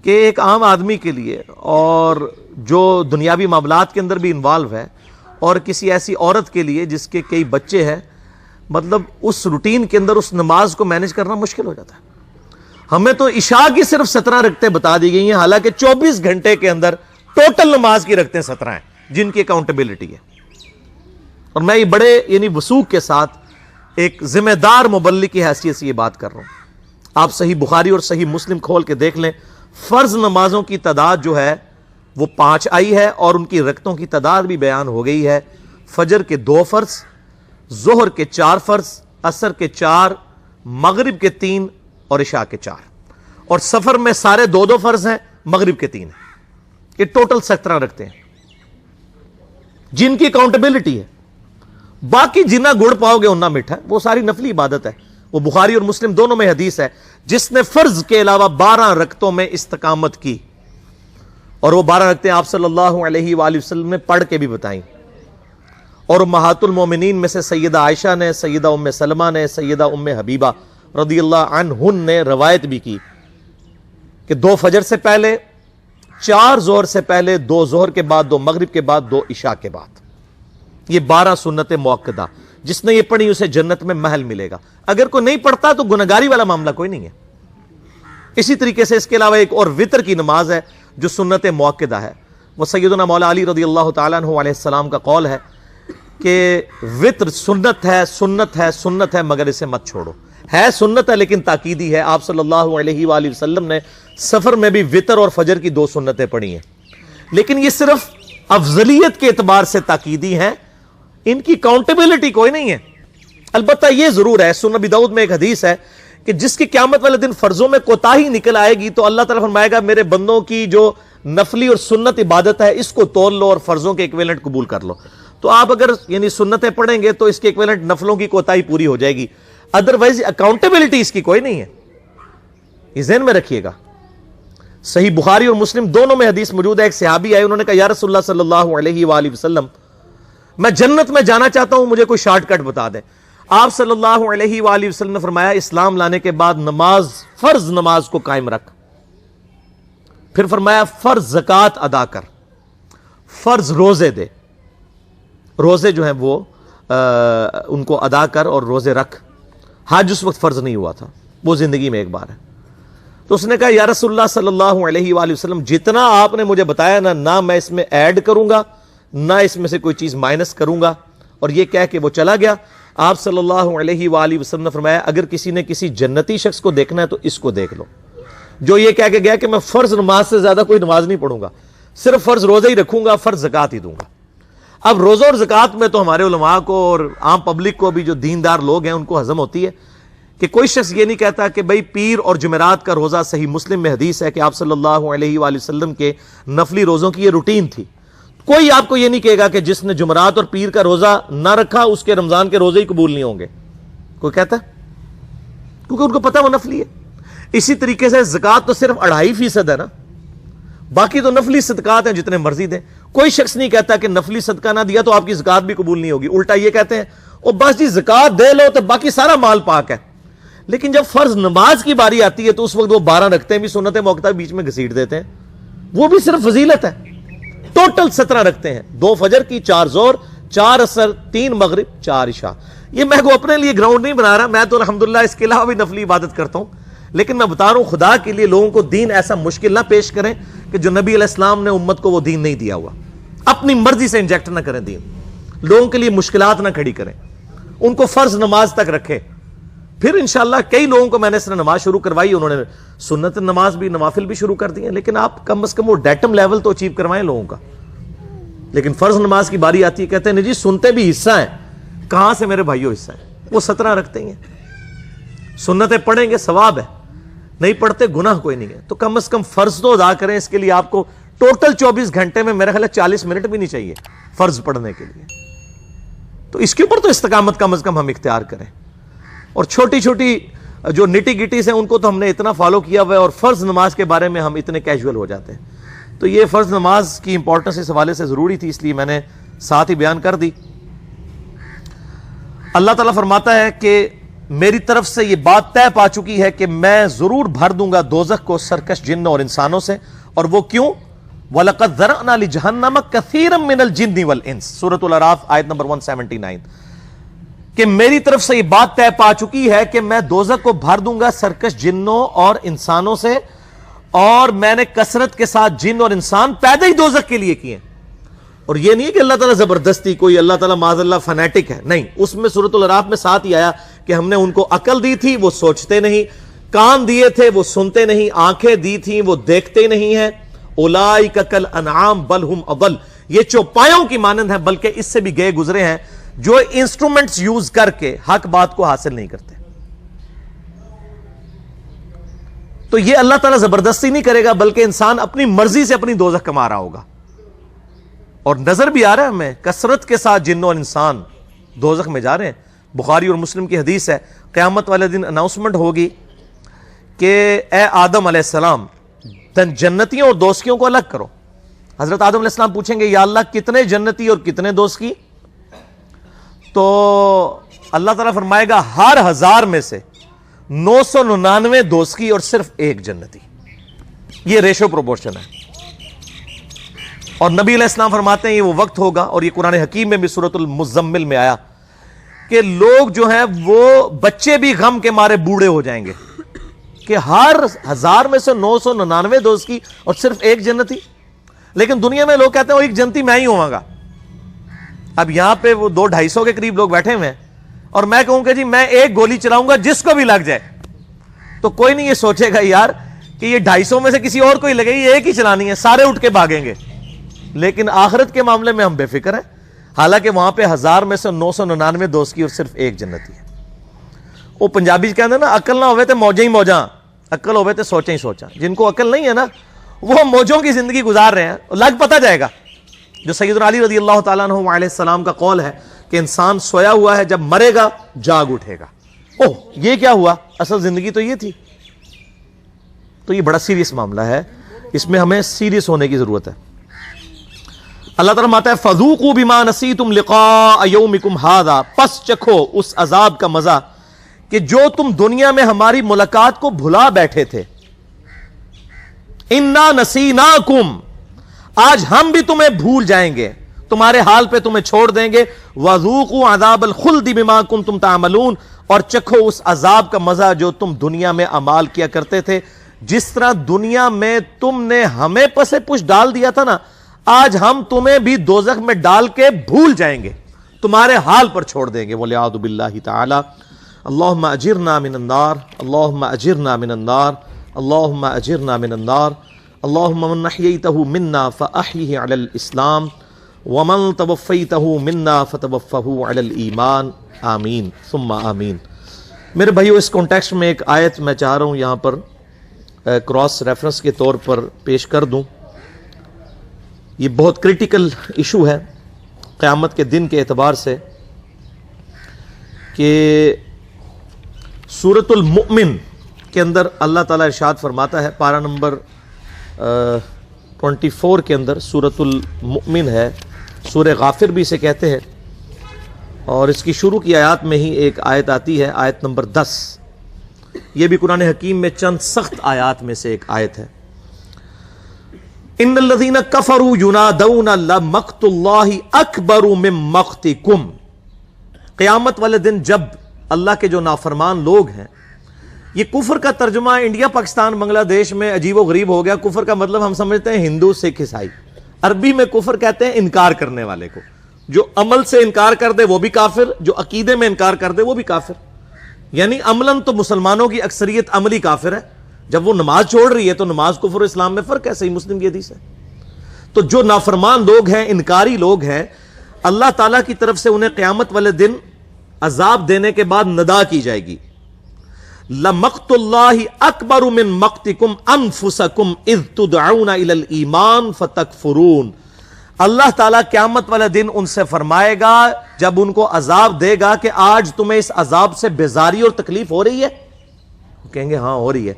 کہ ایک عام آدمی کے لیے، اور جو دنیاوی معاملات کے اندر بھی انوالو ہے، اور کسی ایسی عورت کے لیے جس کے کئی بچے ہیں، مطلب اس روٹین کے اندر اس نماز کو مینج کرنا مشکل ہو جاتا ہے۔ ہمیں تو عشاء کی صرف 17 رکعتیں بتا دی گئی ہیں، حالانکہ 24 گھنٹے کے اندر ٹوٹل نماز کی رکعتیں 17 ہیں جن کی اکاؤنٹیبلٹی ہے۔ اور میں یہ بڑے وثوق کے ساتھ ایک ذمہ دار مبلغ کی حیثیت سے یہ بات کر رہا ہوں۔ آپ صحیح بخاری اور صحیح مسلم کھول کے دیکھ لیں، فرض نمازوں کی تعداد جو ہے وہ 5 آئی ہے، اور ان کی رکعتوں کی تعداد بھی بیان ہو گئی ہے۔ فجر کے 2 فرض، ظہر کے 4 فرض، عصر کے 4، مغرب کے 3 اور عشاء کے 4، اور سفر میں سارے 2 فرض ہیں، مغرب کے 3 ہیں۔ یہ ٹوٹل 17 رکھتے ہیں جن کی اکاؤنٹیبلٹی ہے۔ باقی جنہ گڑ پاؤ گے انہ میٹھا، وہ ساری نفلی عبادت ہے۔ وہ بخاری اور مسلم دونوں میں حدیث ہے، جس نے فرض کے علاوہ 12 رکعتوں میں استقامت کی، اور وہ 12 رکعتیں آپ صلی اللہ علیہ وآلہ وسلم نے پڑھ کے بھی بتائیں، اور امہات المومنین میں سے سیدہ عائشہ نے، سیدہ ام سلمہ نے، سیدہ ام حبیبہ رضی اللہ عنہن نے روایت بھی کی کہ 2 فجر سے پہلے، 4 ظہر سے پہلے، 2 ظہر کے بعد، 2 مغرب کے بعد، 2 عشاء کے بعد، یہ 12 سنت موقدہ، جس نے یہ پڑھی اسے جنت میں محل ملے گا۔ اگر کوئی نہیں پڑھتا تو گنہگاری والا معاملہ کوئی نہیں ہے۔ اسی طریقے سے اس کے علاوہ ایک اور وطر کی نماز ہے جو سنت موقدہ ہے۔ وہ سیدنا مولا علی رضی اللہ تعالیٰ عنہ علیہ السلام کا قول ہے کہ وطر سنت ہے، سنت ہے، سنت ہے، مگر اسے مت چھوڑو۔ ہے سنت ہے لیکن تاکیدی ہے۔ آپ صلی اللہ علیہ وآلہ وسلم نے سفر میں بھی وطر اور فجر کی 2 سنتیں پڑھی ہیں، لیکن یہ صرف افضلیت کے اعتبار سے تاکیدی ہیں، ان کی کاؤنٹیبلٹی کوئی نہیں ہے۔ البتہ یہ ضرور ہے، سنن ابی داؤد میں ایک حدیث ہے کہ جس کی قیامت والے دن فرضوں میں کوتاہی نکل آئے گی تو اللہ تعالیٰ فرمائے گا میرے بندوں کی جو نفلی اور سنت عبادت ہے اس کو تول لو اور فرضوں کے ایکویلنٹ قبول کر لو۔ تو آپ اگر سنتیں پڑھیں گے تو اس کے ایکویلنٹ نفلوں کی کوتاہی پوری ہو جائے گی، ادروائز اکاؤنٹیبلٹی اس کی کوئی نہیں ہے، یہ ذہن میں رکھیے گا۔ صحیح بخاری اور مسلم دونوں میں حدیث موجود ہے، ایک صحابی آئے، انہوں نے کہا یا رسول اللہ صلی اللہ علیہ وآلہ وسلم، میں جنت میں جانا چاہتا ہوں، مجھے کوئی شارٹ کٹ بتا دیں۔ آپ صلی اللہ علیہ وآلہ وسلم نے فرمایا اسلام لانے کے بعد نماز، فرض نماز کو قائم رکھ، پھر فرمایا فرض زکوٰۃ ادا کر، فرض روزے دے، روزے جو ہیں وہ ان کو ادا کر اور روزے رکھ۔ حج اس وقت فرض نہیں ہوا تھا، وہ زندگی میں ایک بار ہے۔ تو اس نے کہا یا رسول اللہ صلی اللہ علیہ وآلہ وسلم، جتنا آپ نے مجھے بتایا نہ میں اس میں ایڈ کروں گا نہ اس میں سے کوئی چیز مائنس کروں گا، اور یہ کہہ کے وہ چلا گیا۔ آپ صلی اللہ علیہ وآلہ وسلم نے فرمایا اگر کسی نے کسی جنتی شخص کو دیکھنا ہے تو اس کو دیکھ لو، جو یہ کہہ کے گیا کہ میں فرض نماز سے زیادہ کوئی نماز نہیں پڑھوں گا، صرف فرض روزہ ہی رکھوں گا، فرض زکوٰۃ ہی دوں گا۔ اب روزہ اور زکوٰۃ میں تو ہمارے علماء کو اور عام پبلک کو بھی جو دیندار لوگ ہیں ان کو ہضم ہوتی ہے کہ کوئی شخص یہ نہیں کہتا کہ بھئی پیر اور جمعرات کا روزہ، صحیح مسلم میں حدیث ہے کہ آپ صلی اللہ علیہ وآلہ وسلم کے نفلی روزوں کی یہ روٹین تھی۔ کوئی آپ کو یہ نہیں کہے گا کہ جس نے جمعرات اور پیر کا روزہ نہ رکھا اس کے رمضان کے روزے ہی قبول نہیں ہوں گے، کوئی کہتا ہے؟ کیونکہ ان کو پتہ وہ نفلی ہے۔ اسی طریقے سے زکوٰۃ تو صرف 2.5% ہے نا، باقی تو نفلی صدقات ہیں جتنے مرضی دیں۔ کوئی شخص نہیں کہتا کہ نفلی صدقہ نہ دیا تو آپ کی زکوٰۃ بھی قبول نہیں ہوگی، الٹا یہ کہتے ہیں او بس جی زکوٰۃ دے لو تو باقی سارا مال پاک ہے۔ لیکن جب فرض نماز کی باری آتی ہے تو اس وقت وہ 12 رکھتے ہیں بھی سنت موقدہ بیچ میں گھسیٹ دیتے ہیں، وہ بھی صرف فضیلت ہے۔ ٹوٹل 17 رکھتے ہیں، 2 فجر کی، 4 ظہر، 4 عصر، 3 مغرب، 4 عشاء. یہ میں کو اپنے لیے گراؤنڈ نہیں بنا رہا، میں تو الحمدللہ اس کے علاوہ بھی نفلی عبادت کرتا ہوں، لیکن میں بتا رہا ہوں خدا کے لیے لوگوں کو دین ایسا مشکل نہ پیش کریں کہ جو نبی علیہ السلام نے امت کو وہ دین نہیں دیا ہوا. اپنی مرضی سے انجیکٹ نہ کریں دین، لوگوں کے لیے مشکلات نہ کھڑی کریں، ان کو فرض نماز تک رکھے. پھر انشاءاللہ کئی لوگوں کو میں نے اس نے نماز شروع کروائی، انہوں نے سنت نماز بھی، نوافل بھی شروع کر دی ہیں، لیکن آپ کم از کم وہ ڈیٹم لیول تو اچیو کروائیں لوگوں کا. لیکن فرض نماز کی باری آتی ہے، کہتے ہیں نہیں جی سنتے بھی حصہ ہیں. کہاں سے میرے بھائیوں حصہ ہیں؟ وہ 17 رکھتے ہیں، سنتیں پڑھیں گے ثواب ہے، نہیں پڑھتے گناہ کوئی نہیں ہے. تو کم از کم فرض تو ادا کریں. اس کے لیے آپ کو ٹوٹل 24 گھنٹے میں میرا خیال ہے 40 منٹ بھی نہیں چاہیے فرض پڑھنے کے لیے. تو اس کے اوپر تو استقامت کم از کم ہم اختیار کریں. اور چھوٹی چھوٹی جو نٹی گٹیز ہیں ان کو تو ہم نے اتنا فالو کیا ہوا ہے، اور فرض نماز کے بارے میں ہم اتنے کیجول ہو جاتے ہیں. تو یہ فرض نماز کی امپورٹنس اس حوالے سے ضروری تھی، اس لیے میں نے ساتھ ہی بیان کر دی. اللہ تعالیٰ فرماتا ہے کہ میری طرف سے یہ بات طے پا چکی ہے کہ میں ضرور بھر دوں گا دوزخ کو سرکش جنوں اور انسانوں سے. اور وہ کیوں؟ وَلَقَدْ ذَرَأْنَا لِجَهَنَّمَ كَثِيرًا مِنَ الْجِنِّ وَالْإِنسِ، سورۃ الاعراف آیت نمبر 179، کہ میری طرف سے یہ بات طے پا چکی ہے کہ میں دوزخ کو بھر دوں گا سرکش جنوں اور انسانوں سے، اور میں نے کثرت کے ساتھ جن اور انسان پیدا ہی دوزخ کے لیے کیے. اور یہ نہیں ہے کہ اللہ تعالیٰ زبردستی کوئی اللہ تعالیٰ معاذ اللہ فنیٹک ہے، نہیں. اس میں سورۃ الاعراف میں ساتھ ہی آیا کہ ہم نے ان کو عقل دی تھی وہ سوچتے نہیں، کان دیے تھے وہ سنتے نہیں، آنکھیں دی تھیں وہ دیکھتے نہیں ہیں. اولئک کالانعام بل ہم اضل، یہ چوپایوں کی مانند ہیں بلکہ اس سے بھی گئے گزرے ہیں، جو انسٹرومنٹس یوز کر کے حق بات کو حاصل نہیں کرتے. تو یہ اللہ تعالیٰ زبردستی نہیں کرے گا، بلکہ انسان اپنی مرضی سے اپنی دوزخ کما رہا ہوگا. اور نظر بھی آ رہا ہے ہمیں، کثرت کے ساتھ جن و انسان دوزخ میں جا رہے ہیں. بخاری اور مسلم کی حدیث ہے، قیامت والے دن اناؤنسمنٹ ہوگی کہ اے آدم علیہ السلام جنتیوں اور دوزخیوں کو الگ کرو. حضرت آدم علیہ السلام پوچھیں گے یا اللہ کتنے جنتی اور کتنے دوزخی؟ تو اللہ تعالیٰ فرمائے گا ہر 1000 میں سے 999 دوزخی اور صرف 1 جنتی. یہ ریشو پروپورشن ہے. اور نبی علیہ السلام فرماتے ہیں یہ وہ وقت ہوگا، اور یہ قرآن حکیم میں بھی سورۃ المزمل میں آیا، کہ لوگ جو ہیں وہ بچے بھی غم کے مارے بوڑھے ہو جائیں گے کہ ہر 1000 میں سے 999 دوزخی اور صرف 1 جنتی. لیکن دنیا میں لوگ کہتے ہیں وہ 1 جنتی میں ہی ہوں گا. اب یہاں پہ وہ 200-250 کے قریب لوگ بیٹھے ہوئے ہیں، اور میں کہوں کہ جی میں 1 گولی چلاؤں گا جس کو بھی لگ جائے، تو کوئی نہیں یہ سوچے گا یار کہ یہ 250 میں سے کسی اور کو ہی لگے گی، یہ ایک ہی چلانی ہے، سارے اٹھ کے بھاگیں گے. لیکن آخرت کے معاملے میں ہم بے فکر ہیں، حالانکہ وہاں پہ 1000 میں سے 999 دوزخی اور صرف 1 جنتی ہے. وہ پنجابی کہتے ہیں نا عقل نہ ہوئے تو موجیں ہی موجاں، عقل ہوئے تو سوچیں ہی سوچاں. جن کو عقل نہیں ہے نا وہ موجوں کی زندگی گزار رہے ہیں، لگ پتہ جائے گا. جو سیدنا علی رضی اللہ تعالیٰ عنہ علیہ السلام کا قول ہے کہ انسان سویا ہوا ہے، جب مرے گا جاگ اٹھے گا. اوہ یہ کیا ہوا؟ اصل زندگی تو یہ تھی. تو یہ بڑا سیریس معاملہ ہے، اس میں ہمیں سیریس ہونے کی ضرورت ہے. اللہ تعالیٰ فرماتا ہے فَذُوقُوا بِمَا نَسِيتُمْ لِقَاءَ يَوْمِكُمْ هَذَا، پس چکھو اس عذاب کا مزہ کہ جو تم دنیا میں ہماری ملاقات کو بھلا بیٹھے تھے. اِنَّا نَسِينَاكُمْ، آج ہم بھی تمہیں بھول جائیں گے، تمہارے حال پہ تمہیں چھوڑ دیں گے. وَذُوقُوا عَذَابَ الْخُلْدِ بِمَا كُنْتُمْ تَعْمَلُونَ، اور چکھو اس عذاب کا مزہ جو تم دنیا میں اعمال کیا کرتے تھے. جس طرح دنیا میں تم نے ہمیں پسے پش ڈال دیا تھا نا، آج ہم تمہیں بھی دوزخ میں ڈال کے بھول جائیں گے، تمہارے حال پر چھوڑ دیں گے. وَلِعَاذُ بِاللَّهِ تَعَالَى. اللہم اجرنا من النار، اللہم اجرنا من النار، اللہم اجرنا من النار. اللہم من احییتہ منا فاحیہ علی الاسلام، ومن توفیتہ منا فتوفہ علی الایمان. آمین ثم آمین. میرے بھائیو، اس کانٹیکسٹ میں ایک آیت میں چاہ رہا ہوں یہاں پر کراس ریفرنس کے طور پر پیش کر دوں. یہ بہت کریٹیکل ایشو ہے قیامت کے دن کے اعتبار سے، کہ سورۃ المؤمن کے اندر اللہ تعالیٰ ارشاد فرماتا ہے، پارہ نمبر 24 کے اندر سورۃ المؤمن ہے، سورہ غافر بھی اسے کہتے ہیں، اور اس کی شروع کی آیات میں ہی ایک آیت آتی ہے، آیت نمبر 10. یہ بھی قرآن حکیم میں چند سخت آیات میں سے ایک آیت ہے. ان الذین کفروا ینادون لمقت اللہ اکبر من مقتکم. قیامت والے دن جب اللہ کے جو نافرمان لوگ ہیں، یہ کفر کا ترجمہ انڈیا پاکستان بنگلہ دیش میں عجیب و غریب ہو گیا. کفر کا مطلب ہم سمجھتے ہیں ہندو سکھ عیسائی. عربی میں کفر کہتے ہیں انکار کرنے والے کو. جو عمل سے انکار کر دے وہ بھی کافر، جو عقیدے میں انکار کر دے وہ بھی کافر. یعنی عملاً تو مسلمانوں کی اکثریت عملی کافر ہے. جب وہ نماز چھوڑ رہی ہے تو نماز کفر و اسلام میں فرق ہے. صحیح مسلم کی حدیث ہے. تو جو نافرمان لوگ ہیں، انکاری لوگ ہیں، اللہ تعالیٰ کی طرف سے انہیں قیامت والے دن عذاب دینے کے بعد ندا کی جائے گی. لَمَقْتُ اللَّهِ أَكْبَرُ مِن مَقْتِكُمْ أَنفُسَكُمْ إِذْ تُدْعَوْنَ إِلَى الْإِيمَانِ فَتَكْفُرُونَ. اللہ تعالیٰ قیامت والے دن ان سے فرمائے گا جب ان کو عذاب دے گا کہ آج تمہیں اس عذاب سے بیزاری اور تکلیف ہو رہی ہے. وہ کہیں گے ہاں ہو رہی ہے.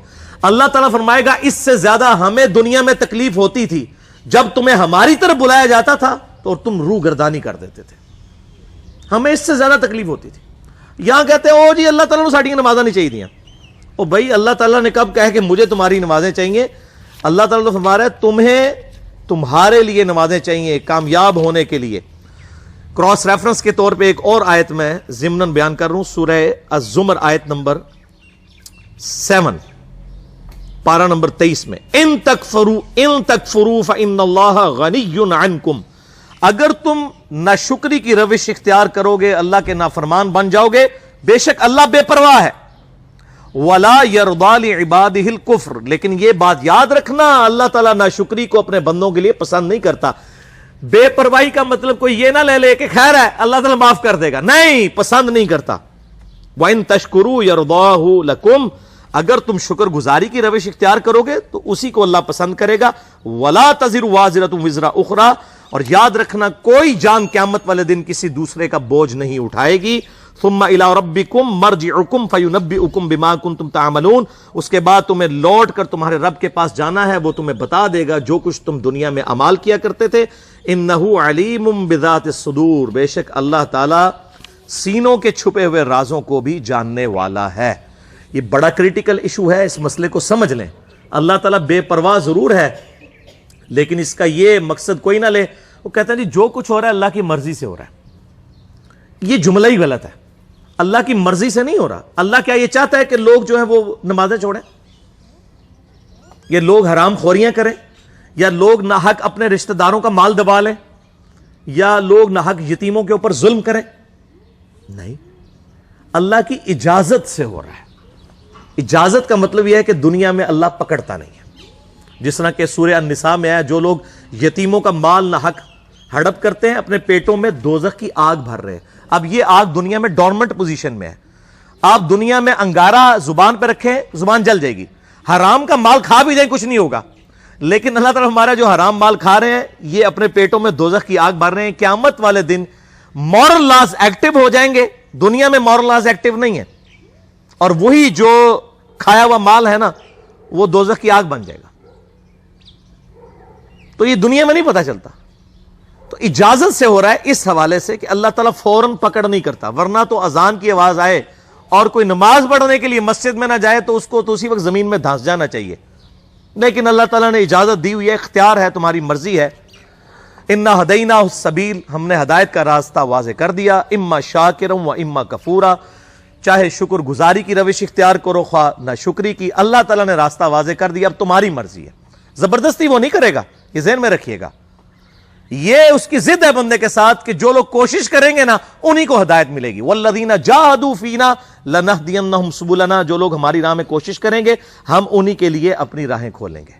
اللہ تعالیٰ فرمائے گا اس سے زیادہ ہمیں دنیا میں تکلیف ہوتی تھی جب تمہیں ہماری طرف بلایا جاتا تھا تو تم روح گردانی کر دیتے تھے. ہمیں اس سے زیادہ تکلیف ہوتی تھی. یہاں کہتے ہیں او جی اللہ تعالیٰ نے ساڑی نمازیں نہیں چاہیے دیا. او بھائی اللہ تعالیٰ نے کب کہا کہ مجھے تمہاری نمازیں چاہیے؟ اللہ تعالیٰ تو فرما رہا ہے تمہیں تمہارے لیے نمازیں چاہیے کامیاب ہونے کے لیے. کراس ریفرنس کے طور پہ ایک اور آیت میں ضمناً بیان کر رہا ہوں. سورہ الزمر آیت نمبر 7 پارہ نمبر 23 میں ان تکفروا فإن اللہ غنی عنکم. اگر تم ناشکری کی روش اختیار کرو گے، اللہ کے نافرمان بن جاؤ گے، بے شک اللہ بے پرواہ ہے. وَلَا يَرْضَى لِعِبَادِهِ الْكُفْرِ. لیکن یہ بات یاد رکھنا اللہ تعالیٰ ناشکری کو اپنے بندوں کے لیے پسند نہیں کرتا. بے پرواہی کا مطلب کوئی یہ نہ لے لے کہ خیر ہے اللہ تعالیٰ معاف کر دے گا. نہیں، پسند نہیں کرتا. وَإِن تَشْكُرُوا يَرْضَاهُ لَكُمْ. اگر تم شکر گزاری کی روش اختیار کرو گے تو اسی کو اللہ پسند کرے گا. وَلَا تَزِرُ وَازِرَةٌ وِزْرَ أُخْرَى. اور یاد رکھنا کوئی جان قیامت والے دن کسی دوسرے کا بوجھ نہیں اٹھائے گی. ثم الى ربکم مرجعکم فینبئکم بما کنتم تعملون. اس کے بعد تمہیں لوٹ کر تمہارے رب کے پاس جانا ہے، وہ تمہیں بتا دے گا جو کچھ تم دنیا میں اعمال کیا کرتے تھے. انہ علیم بذات الصدور. بے شک اللہ تعالی سینوں کے چھپے ہوئے رازوں کو بھی جاننے والا ہے. یہ بڑا کریٹیکل ایشو ہے، اس مسئلے کو سمجھ لیں. اللہ تعالیٰ بے پرواہ ضرور ہے لیکن اس کا یہ مقصد کوئی نہ لے. وہ کہتے ہیں جی جو کچھ ہو رہا ہے اللہ کی مرضی سے ہو رہا ہے. یہ جملہ ہی غلط ہے. اللہ کی مرضی سے نہیں ہو رہا. اللہ کیا یہ چاہتا ہے کہ لوگ جو ہیں وہ نمازیں چھوڑیں، یا لوگ حرام خوریاں کریں، یا لوگ ناحق اپنے رشتہ داروں کا مال دبا لیں، یا لوگ ناحق یتیموں کے اوپر ظلم کریں؟ نہیں، اللہ کی اجازت سے ہو رہا ہے. اجازت کا مطلب یہ ہے کہ دنیا میں اللہ پکڑتا نہیں ہے. جس طرح کہ سورہ النساء میں ہے جو لوگ یتیموں کا مال ناحق ہڑپ کرتے ہیں اپنے پیٹوں میں دوزخ کی آگ بھر رہے ہیں. اب یہ آگ دنیا میں ڈورمنٹ پوزیشن میں ہے. آپ دنیا میں انگارہ زبان پہ رکھیں زبان جل جائے گی. حرام کا مال کھا بھی جائیں کچھ نہیں ہوگا. لیکن اللہ تعالیٰ ہمارا جو حرام مال کھا رہے ہیں یہ اپنے پیٹوں میں دوزخ کی آگ بھر رہے ہیں. قیامت والے دن مورل لاز ایکٹیو ہو جائیں گے. دنیا میں مورل لاز ایکٹیو نہیں ہے اور وہی جو کھایا ہوا مال ہے نا وہ دوزخ کی آگ بن جائے گا. تو یہ دنیا میں نہیں پتا چلتا. تو اجازت سے ہو رہا ہے اس حوالے سے کہ اللہ تعالیٰ فوراً پکڑ نہیں کرتا. ورنہ تو اذان کی آواز آئے اور کوئی نماز پڑھنے کے لیے مسجد میں نہ جائے تو اس کو تو اسی وقت زمین میں دھانس جانا چاہیے. لیکن اللہ تعالیٰ نے اجازت دی ہوئی ہے، اختیار ہے، تمہاری مرضی ہے. انا ہدیناہ السبیل. ہم نے ہدایت کا راستہ واضح کر دیا. اما شاکرا و اما کفورا. چاہے شکر گزاری کی روش اختیار کرو خواہ نہ شکری کی. اللہ تعالیٰ نے راستہ واضح کر دیا، اب تمہاری مرضی ہے. زبردستی وہ نہیں کرے گا، یہ ذہن میں رکھیے گا. یہ اس کی ضد ہے بندے کے ساتھ کہ جو لوگ کوشش کریں گے نا انہی کو ہدایت ملے گی. والذین جاہدوا فینا لنہدینہم سبلنا. جو لوگ ہماری راہ میں کوشش کریں گے ہم انہی کے لیے اپنی راہیں کھولیں گے.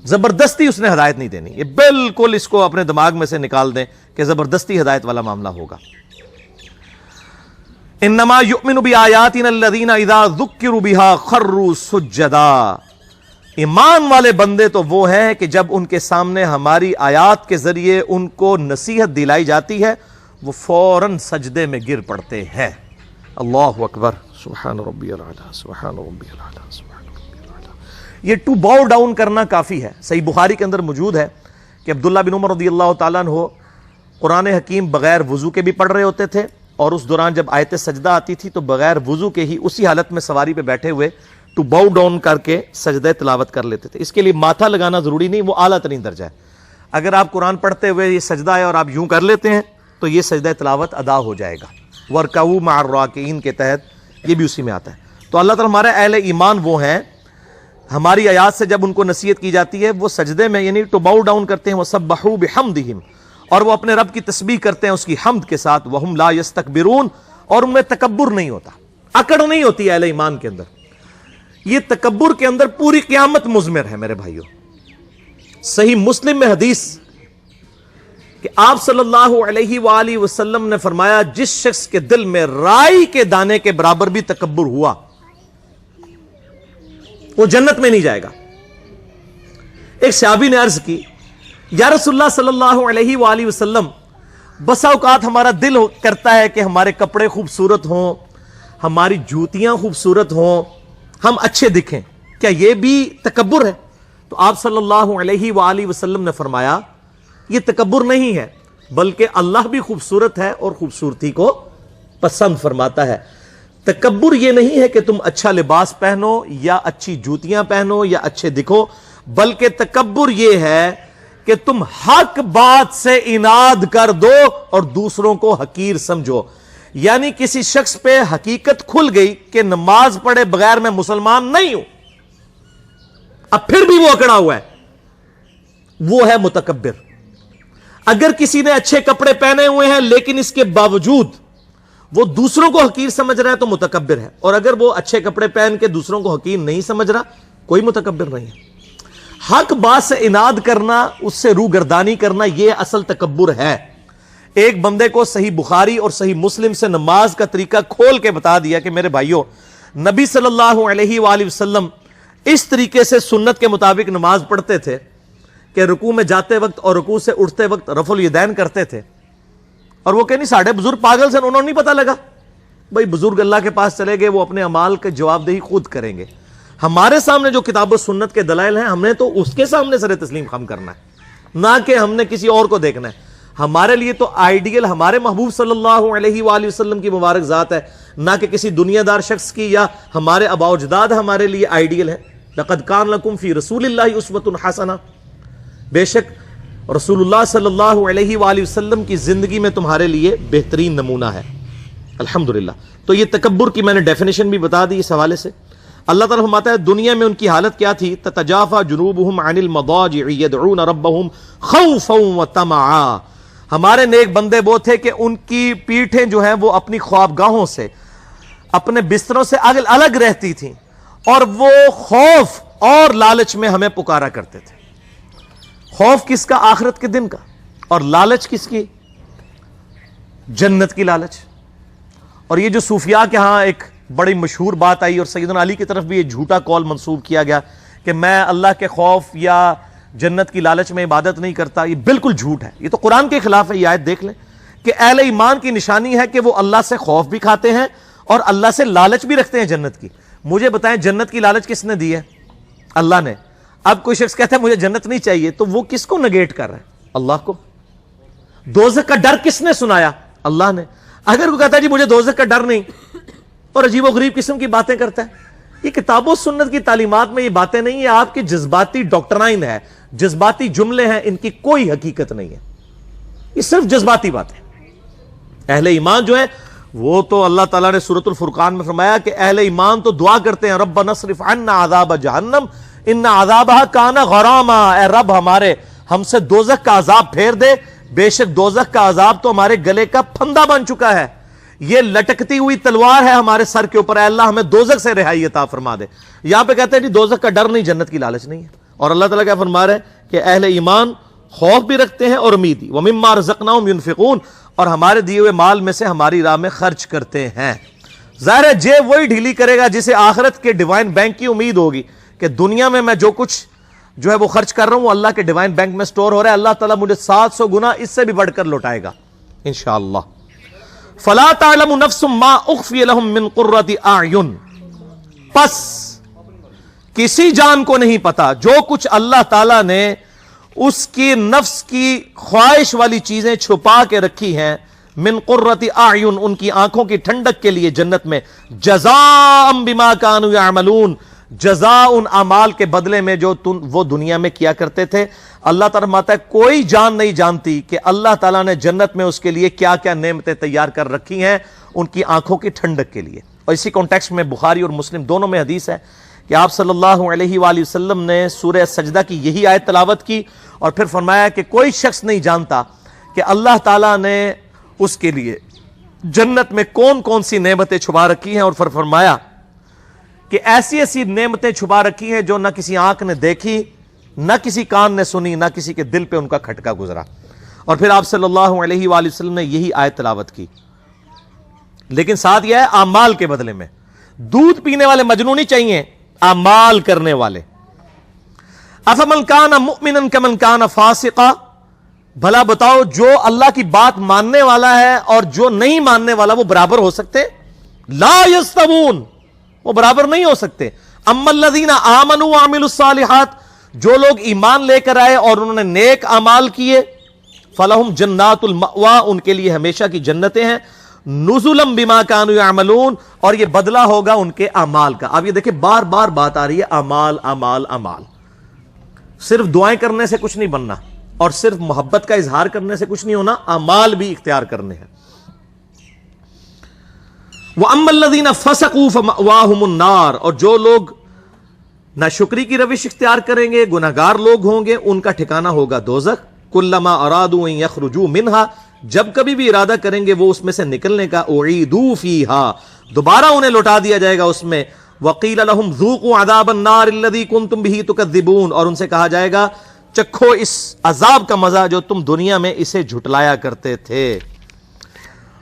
زبردستی اس نے ہدایت نہیں دینی. یہ بالکل اس کو اپنے دماغ میں سے نکال دیں کہ زبردستی ہدایت والا معاملہ ہوگا. انما یؤمن بآیاتنا الذین اذا ذکروا بها خروا سجدا. ایمان والے بندے تو وہ ہیں کہ جب ان کے سامنے ہماری آیات کے ذریعے ان کو نصیحت دلائی جاتی ہے وہ فوراً سجدے میں گر پڑتے ہیں. اللہ اکبر. سبحان ربی العلی سبحان ربی العلی سبحان ربی العلی. یہ ٹو باؤ ڈاؤن کرنا کافی ہے. صحیح بخاری کے اندر موجود ہے کہ عبداللہ بن عمر رضی اللہ تعالیٰ عنہ قرآن حکیم بغیر وضو کے بھی پڑھ رہے ہوتے تھے اور اس دوران جب آیت سجدہ آتی تھی تو بغیر وضو کے ہی اسی حالت میں سواری پہ بیٹھے ہوئے ٹو باؤ ڈاؤن کر کے سجدہ تلاوت کر لیتے تھے. اس کے لیے ماتھا لگانا ضروری نہیں, وہ اعلیٰ ترین درجہ ہے. اگر آپ قرآن پڑھتے ہوئے یہ سجدہ ہے اور آپ یوں کر لیتے ہیں تو یہ سجدہ تلاوت ادا ہو جائے گا. وَارْكَعُوا مَعَ الرَّاكِعِينَ کے تحت یہ بھی اسی میں آتا ہے. تو اللہ تعالیٰ ہمارے اہل ایمان وہ ہیں, ہماری آیات سے جب ان کو نصیحت کی جاتی ہے وہ سجدے میں یعنی ٹو باؤ ڈاؤن کرتے ہیں. وَسَبَّحُوا بِحَمْدِهِمْ, اور وہ اپنے رب کی تسبیح کرتے ہیں اس کی حمد کے ساتھ. وَهُمْ لَا يَسْتَكْبِرُونَ, اور ان میں تکبر نہیں ہوتا, اکڑ نہیں ہوتی اہل ایمان کے اندر. یہ تکبر کے اندر پوری قیامت مضمر ہے میرے بھائیوں. صحیح مسلم میں حدیث کہ آپ صلی اللہ علیہ وآلہ وسلم نے فرمایا جس شخص کے دل میں رائی کے دانے کے برابر بھی تکبر ہوا وہ جنت میں نہیں جائے گا. ایک صحابی نے عرض کی یا رسول اللہ صلی اللہ علیہ وآلہ وسلم, بسا اوقات ہمارا دل کرتا ہے کہ ہمارے کپڑے خوبصورت ہوں, ہماری جوتیاں خوبصورت ہوں, ہم اچھے دکھیں, کیا یہ بھی تکبر ہے؟ تو آپ صلی اللہ علیہ وآلہ وسلم نے فرمایا یہ تکبر نہیں ہے, بلکہ اللہ بھی خوبصورت ہے اور خوبصورتی کو پسند فرماتا ہے. تکبر یہ نہیں ہے کہ تم اچھا لباس پہنو یا اچھی جوتیاں پہنو یا اچھے دکھو, بلکہ تکبر یہ ہے کہ تم حق بات سے اناد کر دو اور دوسروں کو حقیر سمجھو. یعنی کسی شخص پہ حقیقت کھل گئی کہ نماز پڑھے بغیر میں مسلمان نہیں ہوں, اب پھر بھی وہ اکڑا ہوا ہے, وہ ہے متکبر. اگر کسی نے اچھے کپڑے پہنے ہوئے ہیں لیکن اس کے باوجود وہ دوسروں کو حقیر سمجھ رہا ہے تو متکبر ہے, اور اگر وہ اچھے کپڑے پہن کے دوسروں کو حقیر نہیں سمجھ رہا کوئی متکبر نہیں ہے. حق بات سے اناد کرنا, اس سے روگردانی کرنا, یہ اصل تکبر ہے. ایک بندے کو صحیح بخاری اور صحیح مسلم سے نماز کا طریقہ کھول کے بتا دیا کہ میرے بھائیوں نبی صلی اللہ علیہ وآلہ وسلم اس طریقے سے سنت کے مطابق نماز پڑھتے تھے کہ رکوع میں جاتے وقت اور رکوع سے اٹھتے وقت رفع الیدین کرتے تھے. اور وہ کہ نہیں ساڑھے بزرگ پاگل سے, انہوں نے نہیں پتا لگا. بھائی بزرگ اللہ کے پاس چلے گئے, وہ اپنے اعمال کے جواب دہی خود کریں گے. ہمارے سامنے جو کتاب و سنت کے دلائل ہیں ہم نے تو اس کے سامنے سر تسلیم خم کرنا ہے, نہ کہ ہم نے کسی اور کو دیکھنا ہے. ہمارے لیے تو آئیڈیل ہمارے محبوب صلی اللہ علیہ وآلہ وسلم کی مبارک ذات ہے, نہ کہ کسی دنیا دار شخص کی یا ہمارے آباء و اجداد ہمارے لیے آئیڈیل ہے. لقد کان لکم فی رسول اللہ اسوۃ حسنہ, بے شک رسول اللہ صلی اللہ علیہ وآلہ وسلم کی زندگی میں تمہارے لیے بہترین نمونہ ہے. الحمدللہ. تو یہ تکبر کی میں نے ڈیفینیشن بھی بتا دی اس حوالے سے. اللہ تعالیٰ فرماتا ہے دنیا میں ان کی حالت کیا تھی, تتجافا جنوبہم عن المضاجع یدعون ربہم خوفا وطمعا. ہمارے نیک بندے وہ تھے کہ ان کی پیٹھیں جو ہیں وہ اپنی خوابگاہوں سے اپنے بستروں سے الگ رہتی تھیں, اور وہ خوف اور لالچ میں ہمیں پکارا کرتے تھے. خوف کس کا؟ آخرت کے دن کا. اور لالچ کس کی؟ جنت کی لالچ. اور یہ جو صوفیاء کے ہاں ایک بڑی مشہور بات آئی اور سیدنا علی کی طرف بھی یہ جھوٹا قول منسوب کیا گیا کہ میں اللہ کے خوف یا جنت کی لالچ میں عبادت نہیں کرتا, یہ بالکل جھوٹ ہے. یہ تو قرآن کے خلاف ہے. یہ آیت دیکھ لیں کہ اہل ایمان کی نشانی ہے کہ وہ اللہ سے خوف بھی کھاتے ہیں اور اللہ سے لالچ بھی رکھتے ہیں جنت کی. مجھے بتائیں جنت کی لالچ کس نے دی ہے؟ اللہ نے. اب کوئی شخص کہتا ہے مجھے جنت نہیں چاہیے, تو وہ کس کو نگیٹ کر رہا ہے؟ اللہ کو. دوزخ کا ڈر کس نے سنایا؟ اللہ نے. اگر وہ کہتا ہے جی مجھے دوزخ کا ڈر نہیں اور عجیب و غریب قسم کی باتیں کرتا ہے, یہ کتاب و سنت کی تعلیمات میں یہ باتیں نہیں, یہ آپ کی جذباتی ڈاکٹرائن ہے, جذباتی جملے ہیں, ان کی کوئی حقیقت نہیں ہے, یہ صرف جذباتی باتیں. اہل ایمان جو ہے وہ تو اللہ تعالیٰ نے سورۃ الفرقان میں فرمایا کہ اہل ایمان تو دعا کرتے ہیں ربنا اصرف عنا عذاب جہنم ان عذابها کان غراما, اے رب ہمارے ہم سے دوزخ کا عذاب پھیر دے, بے شک دوزخ کا عذاب تو ہمارے گلے کا پھندا بن چکا ہے, یہ لٹکتی ہوئی تلوار ہے ہمارے سر کے اوپر, اے اللہ ہمیں دوزخ سے رہائی عطا فرما دے. یہاں پہ کہتے ہیں جی دوزخ کا ڈر نہیں, جنت کی لالچ نہیں ہے. اور اللہ تعالیٰ کیا فرما رہے ہیں کہ اہل ایمان خوف بھی رکھتے ہیں اور امید بھی. وَمِمَّا رَزَقْنَاهُمْ يُنْفِقُونَ, اور ہمارے دیے ہوئے مال میں سے ہماری راہ میں خرچ کرتے ہیں. ظاہر ہے جیب وہی ڈھیلی کرے گا جسے آخرت کے ڈیوائن بینک کی امید ہوگی کہ دنیا میں جو کچھ جو ہے وہ خرچ کر رہا ہوں وہ اللہ کے ڈیوائن بینک میں سٹور ہو رہا ہے, اللہ تعالیٰ مجھے 700 گنا اس سے بھی بڑھ کر لوٹائے گا انشاءاللہ. فَلَا تَعْلَمُ نَفْسٌ مَا أُخْفِيَ لَهُم مِّن قُرَّةِ أَعْيُنٍ, پس کسی جان کو نہیں پتا جو کچھ اللہ تعالیٰ نے اس کی نفس کی خواہش والی چیزیں چھپا کے رکھی ہیں, من قرۃ اعین, ان کی آنکھوں کی ٹھنڈک کے لیے جنت میں, جزاء بما کانوا یعملون, جزا ان اعمال کے بدلے میں جو وہ دنیا میں کیا کرتے تھے. اللہ تعالیٰ فرماتا ہے کوئی جان نہیں جانتی کہ اللہ تعالیٰ نے جنت میں اس کے لیے کیا کیا نعمتیں تیار کر رکھی ہیں ان کی آنکھوں کی ٹھنڈک کے لیے. اور اسی کانٹیکسٹ میں بخاری اور مسلم دونوں میں حدیث ہے کہ آپ صلی اللہ علیہ وآلہ وسلم نے سورہ سجدہ کی یہی آیت تلاوت کی اور پھر فرمایا کہ کوئی شخص نہیں جانتا کہ اللہ تعالیٰ نے اس کے لیے جنت میں کون کون سی نعمتیں چھپا رکھی ہیں. اور پھر فرمایا کہ ایسی ایسی نعمتیں چھپا رکھی ہیں جو نہ کسی آنکھ نے دیکھی, نہ کسی کان نے سنی, نہ کسی کے دل پہ ان کا کھٹکا گزرا. اور پھر آپ صلی اللہ علیہ وآلہ وسلم نے یہی آیت تلاوت کی. لیکن ساتھ یہ ہے اعمال کے بدلے میں. دودھ پینے والے مجنون نہیں چاہیے, اعمال کرنے والے. افمن کان مؤمنا کمن کان فاسقا, بھلا بتاؤ جو اللہ کی بات ماننے والا ہے اور جو نہیں ماننے والا وہ برابر ہو سکتے؟ لا یستوون, وہ برابر نہیں ہو سکتے. اما الذین آمنوا وعملوا الصالحات, جو لوگ ایمان لے کر آئے اور انہوں نے نیک اعمال کیے, فلہم جنات المأوا, ان کے لیے ہمیشہ کی جنتیں ہیں, نزلا بما كانوا يعملون, اور یہ بدلہ ہوگا ان کے اعمال کا. اب یہ دیکھیں بار بار بات آ رہی ہے اعمال اعمال اعمال. صرف دعائیں کرنے سے کچھ نہیں بننا اور صرف محبت کا اظہار کرنے سے کچھ نہیں ہونا, اعمال بھی اختیار کرنے ہیں. وَأَمَّا الَّذِينَ فَسَقُوا فَمَأْوَاهُمُ النَّارُ, اور جو لوگ ناشکری کی روش اختیار کریں گے, گناہگار لوگ ہوں گے, ان کا ٹھکانہ ہوگا دوزخ. کلما ارادوا ان یخرجوا منها, جب کبھی بھی ارادہ کریں گے وہ اس میں سے نکلنے کا, اعیدوا فیہا, دوبارہ انہیں لوٹا دیا جائے گا اس میں. وقیل لهم ذوقوا عذاب النار الذی کنتم به تکذبون, اور ان سے کہا جائے گا چکھو اس عذاب کا مزہ جو تم دنیا میں اسے جھٹلایا کرتے تھے.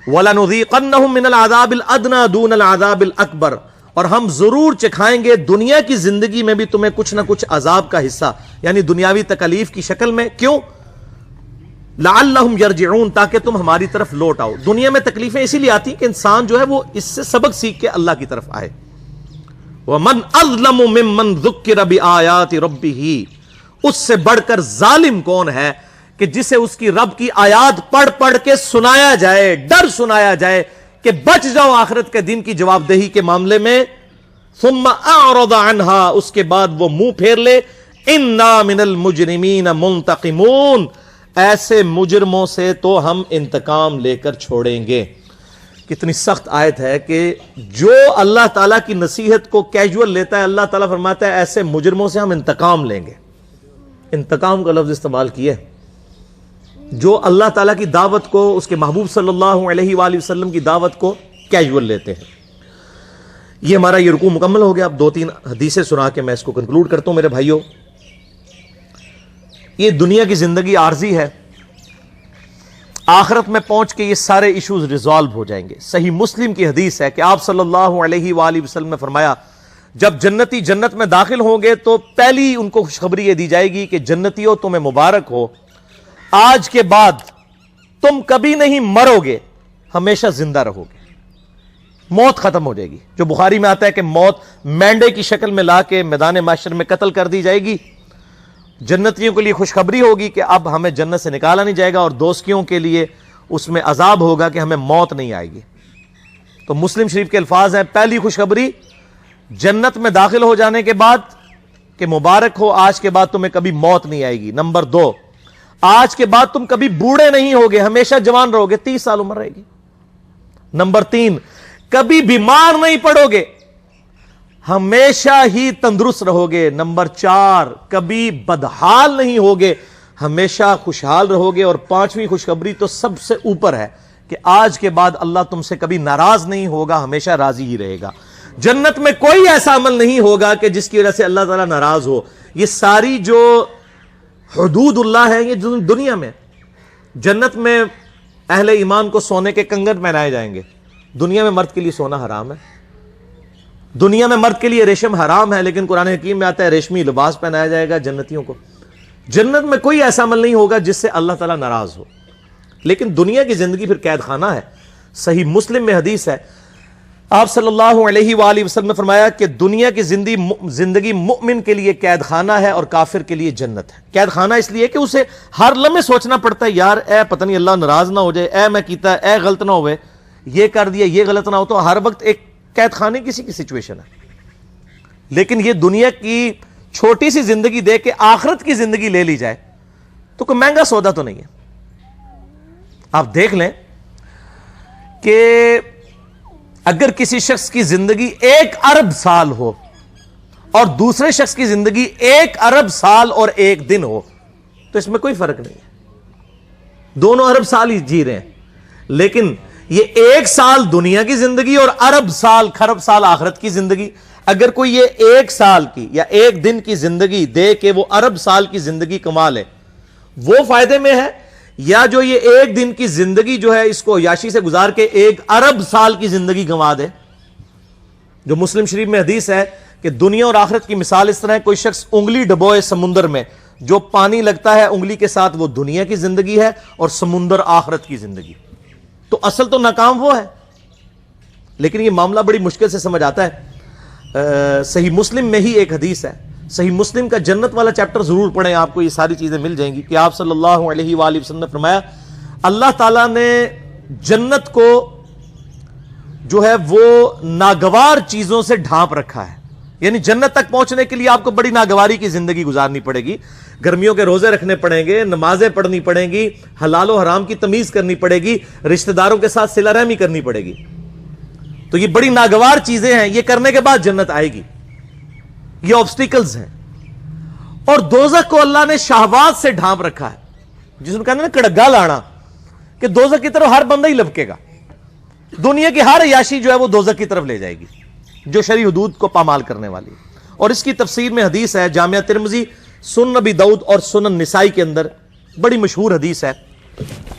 وَلَنُذِيقَنَّهُم مِّنَ الْعَذَابِ الْأَدْنَىٰ دُونَ الْعَذَابِ الْأَكْبَرِ, اور ہم ضرور چکھائیں گے دنیا کی زندگی میں بھی تمہیں کچھ نہ کچھ عذاب کا حصہ, یعنی دنیاوی تکلیف کی شکل میں. کیوں؟ لَعَلَّهُمْ يَرْجِعُونَ, تاکہ تم ہماری طرف لوٹ آؤ. دنیا میں تکلیفیں اسی لیے آتی کہ انسان جو ہے وہ اس سے سبق سیکھ کے اللہ کی طرف آئے. وَمَنْ أَظْلَمُ مِمَّنْ ذُكِّرَ بِآيَاتِ رَبِّهِ, اس سے بڑھ کر ظالم کون ہے کہ جسے اس کی رب کی آیات پڑھ پڑھ کے سنایا جائے, ڈر سنایا جائے کہ بچ جاؤ آخرت کے دن کی جواب دہی کے معاملے میں. ثم اعرض عنها, اس کے بعد وہ منہ پھیر لے. انا من المجرمین منتقمون, ایسے مجرموں سے تو ہم انتقام لے کر چھوڑیں گے. کتنی سخت آیت ہے کہ جو اللہ تعالیٰ کی نصیحت کو کیجول لیتا ہے, اللہ تعالیٰ فرماتا ہے ایسے مجرموں سے ہم انتقام لیں گے. انتقام کا لفظ استعمال کیے. جو اللہ تعالیٰ کی دعوت کو, اس کے محبوب صلی اللہ علیہ وآلہ وسلم کی دعوت کو کیجول لیتے ہیں. یہ ہمارا یہ رکوع مکمل ہو گیا. اب 2-3 حدیثیں سنا کے میں اس کو کنکلوڈ کرتا ہوں. میرے بھائیوں, یہ دنیا کی زندگی عارضی ہے, آخرت میں پہنچ کے یہ سارے ایشوز ریزالو ہو جائیں گے. صحیح مسلم کی حدیث ہے کہ آپ صلی اللہ علیہ وآلہ وسلم نے فرمایا جب جنتی جنت میں داخل ہوں گے تو پہلی ان کو خوشخبری یہ دی جائے گی کہ جنتیوں تمہیں مبارک ہو, آج کے بعد تم کبھی نہیں مرو گے, ہمیشہ زندہ رہو گے. موت ختم ہو جائے گی. جو بخاری میں آتا ہے کہ موت مینڈے کی شکل میں لا کے میدان محشر میں قتل کر دی جائے گی. جنتیوں کے لیے خوشخبری ہوگی کہ اب ہمیں جنت سے نکالا نہیں جائے گا, اور دوزخیوں کے لیے اس میں عذاب ہوگا کہ ہمیں موت نہیں آئے گی. تو مسلم شریف کے الفاظ ہیں, پہلی خوشخبری جنت میں داخل ہو جانے کے بعد کہ مبارک ہو, آج کے بعد تمہیں کبھی موت نہیں آئے گی. نمبر 2, آج کے بعد تم کبھی بوڑھے نہیں ہوگے, ہمیشہ جوان رہو گے, 30 سال عمر رہے گی. نمبر 3, کبھی بیمار نہیں پڑو گے, ہمیشہ ہی تندرست رہو گے. نمبر 4, کبھی بدحال نہیں ہوگے, ہمیشہ خوشحال رہو گے. اور 5ویں خوشخبری تو سب سے اوپر ہے کہ آج کے بعد اللہ تم سے کبھی ناراض نہیں ہوگا, ہمیشہ راضی ہی رہے گا. جنت میں کوئی ایسا عمل نہیں ہوگا کہ جس کی وجہ سے اللہ تعالیٰ ناراض ہو. یہ ساری جو حدود اللہ ہے یہ دنیا میں. جنت میں اہل ایمان کو سونے کے کنگن پہنائے جائیں گے. دنیا میں مرد کے لیے سونا حرام ہے, دنیا میں مرد کے لیے ریشم حرام ہے, لیکن قرآن حکیم میں آتا ہے ریشمی لباس پہنایا جائے گا جنتیوں کو. جنت میں کوئی ایسا عمل نہیں ہوگا جس سے اللہ تعالیٰ ناراض ہو. لیکن دنیا کی زندگی پھر قید خانہ ہے. صحیح مسلم میں حدیث ہے, آپ صلی اللہ علیہ وآلہ وسلم نے فرمایا کہ دنیا کی زندگی مؤمن کے لیے قید خانہ ہے اور کافر کے لیے جنت ہے. قید خانہ اس لیے کہ اسے ہر لمحے سوچنا پڑتا ہے یار اے پتہ نہیں اللہ ناراض نہ ہو جائے, اے میں کیتا ہے, اے غلط نہ ہوئے, یہ کر دیا, یہ غلط نہ ہو. تو ہر وقت ایک قید خانے کسی کی سچویشن ہے. لیکن یہ دنیا کی چھوٹی سی زندگی دے کے آخرت کی زندگی لے لی جائے تو کوئی مہنگا سودا تو نہیں ہے. آپ دیکھ لیں کہ اگر کسی شخص کی زندگی 1 ارب سال ہو اور دوسرے شخص کی زندگی 1 ارب سال اور 1 دن ہو تو اس میں کوئی فرق نہیں ہے, دونوں ارب سال ہی جی رہے ہیں, لیکن یہ 1 سال دنیا کی زندگی اور ارب سال کھرب سال آخرت کی زندگی. اگر کوئی یہ 1 سال کی یا 1 دن کی زندگی دے کے وہ ارب سال کی زندگی کما لے, وہ فائدے میں ہے, یا جو یہ 1 دن کی زندگی جو ہے اس کو عیاشی سے گزار کے 1 ارب سال کی زندگی گنوا دے. جو مسلم شریف میں حدیث ہے کہ دنیا اور آخرت کی مثال اس طرح ہے, کوئی شخص انگلی ڈبوئے سمندر میں, جو پانی لگتا ہے انگلی کے ساتھ وہ دنیا کی زندگی ہے اور سمندر آخرت کی زندگی. تو اصل تو ناکام وہ ہے, لیکن یہ معاملہ بڑی مشکل سے سمجھ آتا ہے. صحیح مسلم میں ہی ایک حدیث ہے, صحیح مسلم کا جنت والا چیپٹر ضرور پڑھیں, آپ کو یہ ساری چیزیں مل جائیں گی, کہ آپ صلی اللہ علیہ وآلہ وسلم نے فرمایا اللہ تعالیٰ نے جنت کو جو ہے وہ ناگوار چیزوں سے ڈھانپ رکھا ہے. یعنی جنت تک پہنچنے کے لیے آپ کو بڑی ناگواری کی زندگی گزارنی پڑے گی, گرمیوں کے روزے رکھنے پڑیں گے, نمازیں پڑھنی پڑیں گی, حلال و حرام کی تمیز کرنی پڑے گی, رشتہ داروں کے ساتھ صلہ رحمی کرنی پڑے گی. تو یہ بڑی ناگوار چیزیں ہیں, یہ کرنے کے بعد جنت آئے گی. یہ آبسٹیکلز ہیں. اور دوزخ کو اللہ نے شہوات سے ڈھانپ رکھا ہے, جس میں کہتے ہیں نا کڑگا لانا, کہ دوزخ کی طرف ہر بندہ ہی لپکے گا. دنیا کی ہر عیاشی جو ہے وہ دوزخ کی طرف لے جائے گی, جو شرعی حدود کو پامال کرنے والی. اور اس کی تفسیر میں حدیث ہے جامعہ ترمذی, سنن ابی داؤد اور سنن نسائی کے اندر, بڑی مشہور حدیث ہے.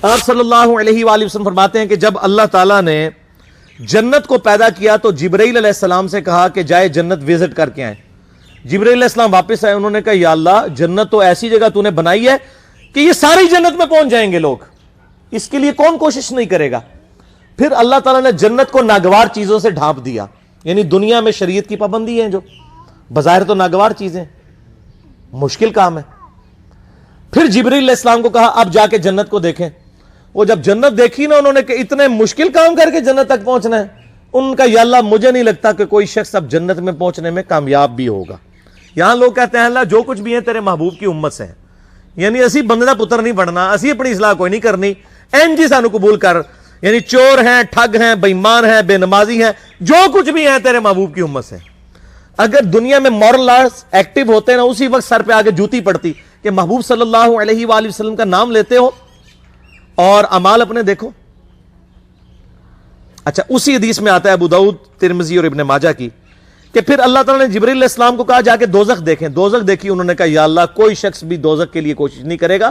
آپ صلی اللہ علیہ وآلہ وسلم فرماتے ہیں کہ جب اللہ تعالیٰ نے جنت کو پیدا کیا تو جبرائیل علیہ السلام سے کہا کہ جائے جنت وزٹ کر کے آئیں. جبرائیل علیہ السلام واپس آئے, انہوں نے کہا یا اللہ جنت تو ایسی جگہ تو نے بنائی ہے کہ یہ ساری جنت میں پہنچ جائیں گے لوگ, اس کے لیے کون کوشش نہیں کرے گا. پھر اللہ تعالیٰ نے جنت کو ناگوار چیزوں سے ڈھانپ دیا. یعنی دنیا میں شریعت کی پابندی ہے جو بظاہر تو ناگوار چیزیں, مشکل کام ہے. پھر جبرائیل علیہ السلام کو کہا اب جا کے جنت کو دیکھیں. وہ جب جنت دیکھی نا انہوں نے کہ اتنے مشکل کام کر کے جنت تک پہنچنا ہے, ان کا یا اللہ مجھے نہیں لگتا کہ کوئی شخص اب جنت میں پہنچنے میں کامیاب بھی ہوگا. یہاں لوگ کہتے ہیں اللہ جو کچھ بھی ہیں تیرے محبوب کی امت سے ہیں, یعنی اسی بندے دا پتر نہیں بننا, اسی اپنی اصلاح کوئی نہیں کرنی, این جی سانو قبول کر. یعنی چور ہیں, ٹھگ ہیں, بے ایمان ہیں, بے نمازی ہیں, جو کچھ بھی ہیں تیرے محبوب کی امت سے. اگر دنیا میں مورل لاز ایکٹیو ہوتے نا, اسی وقت سر پہ آگے جوتی پڑتی کہ محبوب صلی اللہ علیہ وآلہ وسلم کا نام لیتے ہو اور اعمال اپنے دیکھو. اچھا, اسی حدیث میں آتا ہے ابو داؤد, ترمذی اور ابن ماجہ کی, کہ پھر اللہ تعالیٰ نے جبرائیل علیہ السلام کو کہا جا کے دوزخ دیکھیں. دوزخ دیکھی, انہوں نے کہا یا اللہ کوئی شخص بھی دوزخ کے لیے کوشش نہیں کرے گا,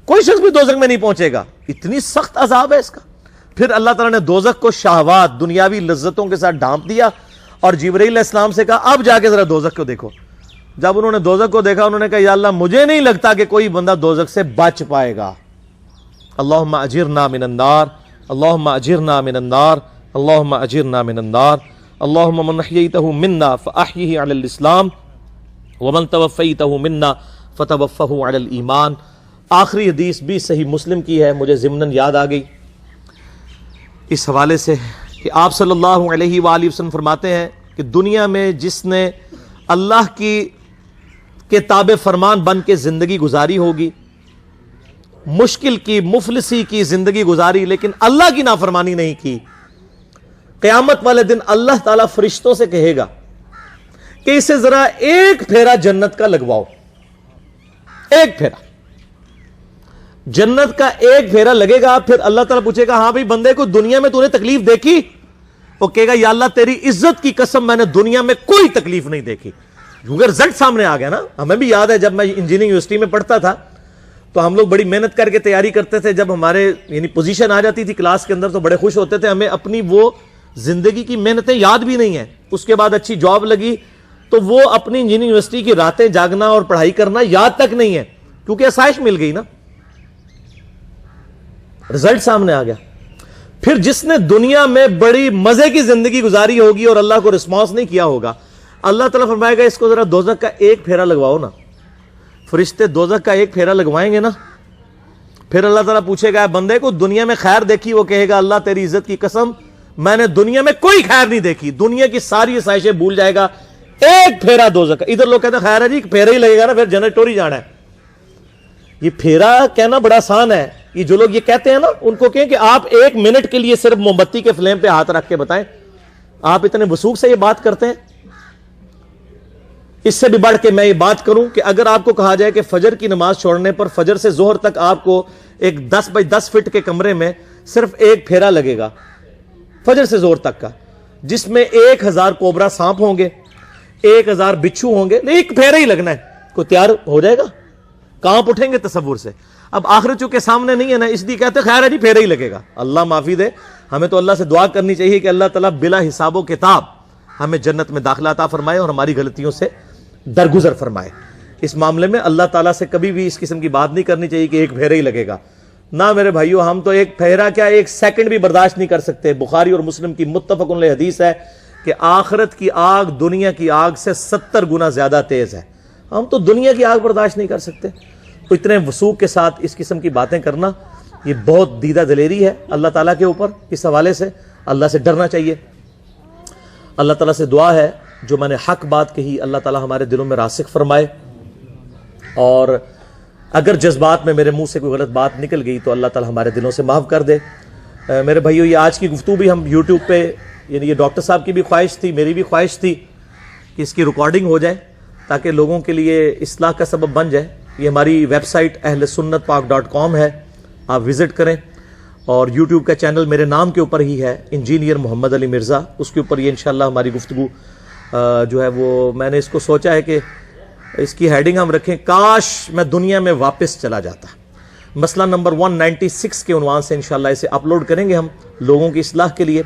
کوئی شخص بھی دوزخ میں نہیں پہنچے گا, اتنی سخت عذاب ہے اس کا. پھر اللہ تعالیٰ نے دوزخ کو شہوات دنیاوی لذتوں کے ساتھ ڈھانپ دیا اور جبرائیل علیہ السلام سے کہا اب جا کے ذرا دوزخ کو دیکھو. جب انہوں نے دوزخ کو دیکھا, انہوں نے کہا یا اللہ مجھے نہیں لگتا کہ کوئی بندہ دوزخ سے بچ پائے گا. اللہم اجرنا من النار, اللہم اجرنا من النار, اللہم اجرنا من النار. اللہم من احییتہ منا فاحیہ علی الاسلام ومن توفیتہ منا فتوفہ علی الایمان. آخری حدیث بھی صحیح مسلم کی ہے, مجھے ضمناً یاد آ گئی اس حوالے سے کہ آپ صلی اللہ علیہ وآلہ وسلم فرماتے ہیں کہ دنیا میں جس نے اللہ کے تابع فرمان بن کے زندگی گزاری ہوگی, مشکل کی مفلسی کی زندگی گزاری, لیکن اللہ کی نافرمانی نہیں کی, قیامت والے دن اللہ تعالیٰ فرشتوں سے کہے گا کہ اسے ذرا ایک پھیرا جنت کا لگواؤ. ایک پھیرا جنت کا ایک پھیرا لگے گا. پھر اللہ تعالیٰ پوچھے گا ہاں بھائی بندے کو دنیا میں تو نے تکلیف دیکھی؟ وہ کہے گا یا اللہ تیری عزت کی قسم میں نے دنیا میں کوئی تکلیف نہیں دیکھی. کیونکہ رزلٹ سامنے آ گیا نا. ہمیں بھی یاد ہے جب میں انجینئرنگ یونیورسٹی میں پڑھتا تھا تو ہم لوگ بڑی محنت کر کے تیاری کرتے تھے. جب ہمارے یعنی پوزیشن آ جاتی تھی کلاس کے اندر تو بڑے خوش ہوتے تھے. ہمیں اپنی وہ زندگی کی محنتیں یاد بھی نہیں ہیں. اس کے بعد اچھی جاب لگی تو وہ اپنی انجینئرنگ یونیورسٹی کی راتیں جاگنا اور پڑھائی کرنا یاد تک نہیں ہے, کیونکہ آسائش مل گئی نا, رزلٹ سامنے آ گیا. پھر جس نے دنیا میں بڑی مزے کی زندگی گزاری ہوگی اور اللہ کو رسپانس نہیں کیا ہوگا, اللہ تعالیٰ فرمائے گا اس کو ذرا دوزخ کا ایک پھیرا لگواؤ نا. فرشتے دوزخ کا ایک پھیرا لگوائیں گے نا. پھر اللہ تعالیٰ پوچھے گا بندے کو دنیا میں خیر دیکھی؟ وہ کہے گا اللہ تیری عزت کی قسم میں نے دنیا میں کوئی خیر نہیں دیکھی. دنیا کی ساری آسائشیں بھول جائے گا, ایک پھیرا دوزخ کا. ادھر لوگ کہتے ہیں خیر ہے جی ایک پھیرا ہی لگے گا نا پھر جنت ہی جانا ہے. یہ پھیرا کہنا بڑا آسان ہے. یہ جو لوگ یہ کہتے ہیں نا ان کو کہیں کہ آپ 1 منٹ کے لیے صرف موم بتی کے فلیم پہ ہاتھ رکھ کے بتائیں. آپ اتنے وثوق سے یہ بات کرتے ہیں. اس سے بھی بڑھ کے میں یہ بات کروں کہ اگر آپ کو کہا جائے کہ فجر کی نماز چھوڑنے پر فجر سے ظہر تک آپ کو ایک 10 بائی 10 فٹ کے کمرے میں صرف ایک پھیرا لگے گا فجر سے ظہر تک کا, جس میں 1000 کوبرا سانپ ہوں گے, 1000 بچھو ہوں گے, ایک پھیرا ہی لگنا ہے, کوئی تیار ہو جائے گا؟ کانپ اٹھیں گے تصور سے. اب آخرت چونکہ سامنے نہیں ہے نا, اس لیے کہتے خیر ہے جی پھیرا ہی لگے گا. اللہ معافی دے, ہمیں تو اللہ سے دعا کرنی چاہیے کہ اللہ تعالیٰ بلا حساب و کتاب ہمیں جنت میں داخلہ عطا فرمائے اور ہماری غلطیوں سے درگزر فرمائے. اس معاملے میں اللہ تعالیٰ سے کبھی بھی اس قسم کی بات نہیں کرنی چاہیے کہ ایک پھیرا ہی لگے گا. نہ میرے بھائیو, ہم تو ایک پھیرا کیا 1 سیکنڈ بھی برداشت نہیں کر سکتے. بخاری اور مسلم کی متفق علیہ حدیث ہے کہ آخرت کی آگ دنیا کی آگ سے 70 گنا زیادہ تیز ہے. ہم تو دنیا کی آگ برداشت نہیں کر سکتے. تو اتنے وثوق کے ساتھ اس قسم کی باتیں کرنا یہ بہت دیدہ دلیری ہے اللہ تعالیٰ کے اوپر. اس حوالے سے اللہ سے ڈرنا چاہیے. اللہ تعالیٰ سے دعا ہے جو میں نے حق بات کہی اللہ تعالیٰ ہمارے دلوں میں راسخ فرمائے, اور اگر جذبات میں میرے منہ سے کوئی غلط بات نکل گئی تو اللہ تعالیٰ ہمارے دلوں سے معاف کر دے. میرے بھائیو, یہ آج کی گفتگو بھی ہم یوٹیوب پہ, یعنی یہ ڈاکٹر صاحب کی بھی خواہش تھی, میری بھی خواہش تھی کہ اس کی ریکارڈنگ ہو جائے تاکہ لوگوں کے لیے اصلاح کا سبب بن جائے. یہ ہماری ویب سائٹ ahlsunnatpak.com ہے, آپ وزٹ کریں. اور یوٹیوب کا چینل میرے نام کے اوپر ہی ہے, انجینئر محمد علی مرزا, اس کے اوپر یہ انشاءاللہ ہماری گفتگو جو ہے وہ میں نے اس کو سوچا ہے کہ اس کی ہیڈنگ ہم رکھیں کاش میں دنیا میں واپس چلا جاتا. مسئلہ نمبر 196 کے عنوان سے انشاءاللہ اسے اپلوڈ کریں گے ہم لوگوں کی اصلاح کے لیے.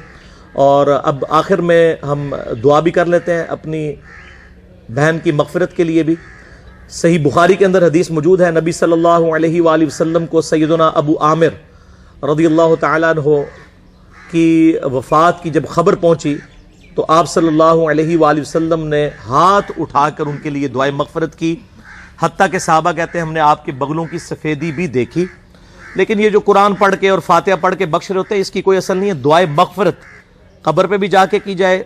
اور اب آخر میں ہم دعا بھی کر لیتے ہیں اپنی بہن کی مغفرت کے لیے بھی. صحیح بخاری کے اندر حدیث موجود ہے, نبی صلی اللہ علیہ وآلہ وسلم کو سیدنا ابو عامر رضی اللہ تعالیٰ عنہ کی وفات کی جب خبر پہنچی تو آپ صلی اللہ علیہ وآلہ وسلم نے ہاتھ اٹھا کر ان کے لیے دعائے مغفرت کی. حتیٰ کہ صحابہ کہتے ہیں ہم نے آپ کے بغلوں کی سفیدی بھی دیکھی. لیکن یہ جو قرآن پڑھ کے اور فاتحہ پڑھ کے بخش رہے ہوتے ہیں اس کی کوئی اصل نہیں ہے. دعائے مغفرت قبر پہ بھی جا کے کی جائے,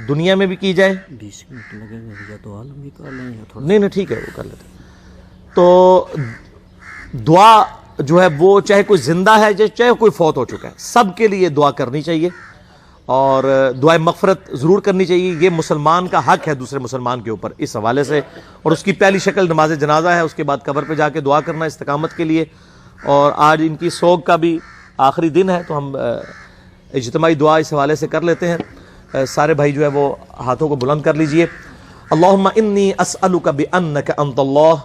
دنیا میں بھی کی جائے. 20 منٹ لگے گا یا تو عالم بھی کر لیں یا تھوڑا نہیں ٹھیک ہے, وہ کر لیتے ہیں. تو دعا جو ہے وہ چاہے کوئی زندہ ہے چاہے کوئی فوت ہو چکا ہے, سب کے لیے دعا کرنی چاہیے اور دعائے مغفرت ضرور کرنی چاہیے. یہ مسلمان کا حق ہے دوسرے مسلمان کے اوپر اس حوالے سے. اور اس کی پہلی شکل نماز جنازہ ہے, اس کے بعد قبر پہ جا کے دعا کرنا استقامت کے لیے. اور آج ان کی سوگ کا بھی آخری دن ہے تو ہم اجتماعی دعا اس حوالے سے کر لیتے ہیں. سارے بھائی جو ہے وہ ہاتھوں کو بلند کر لیجئے. اللہم انی اسألک بأنک انت اللہ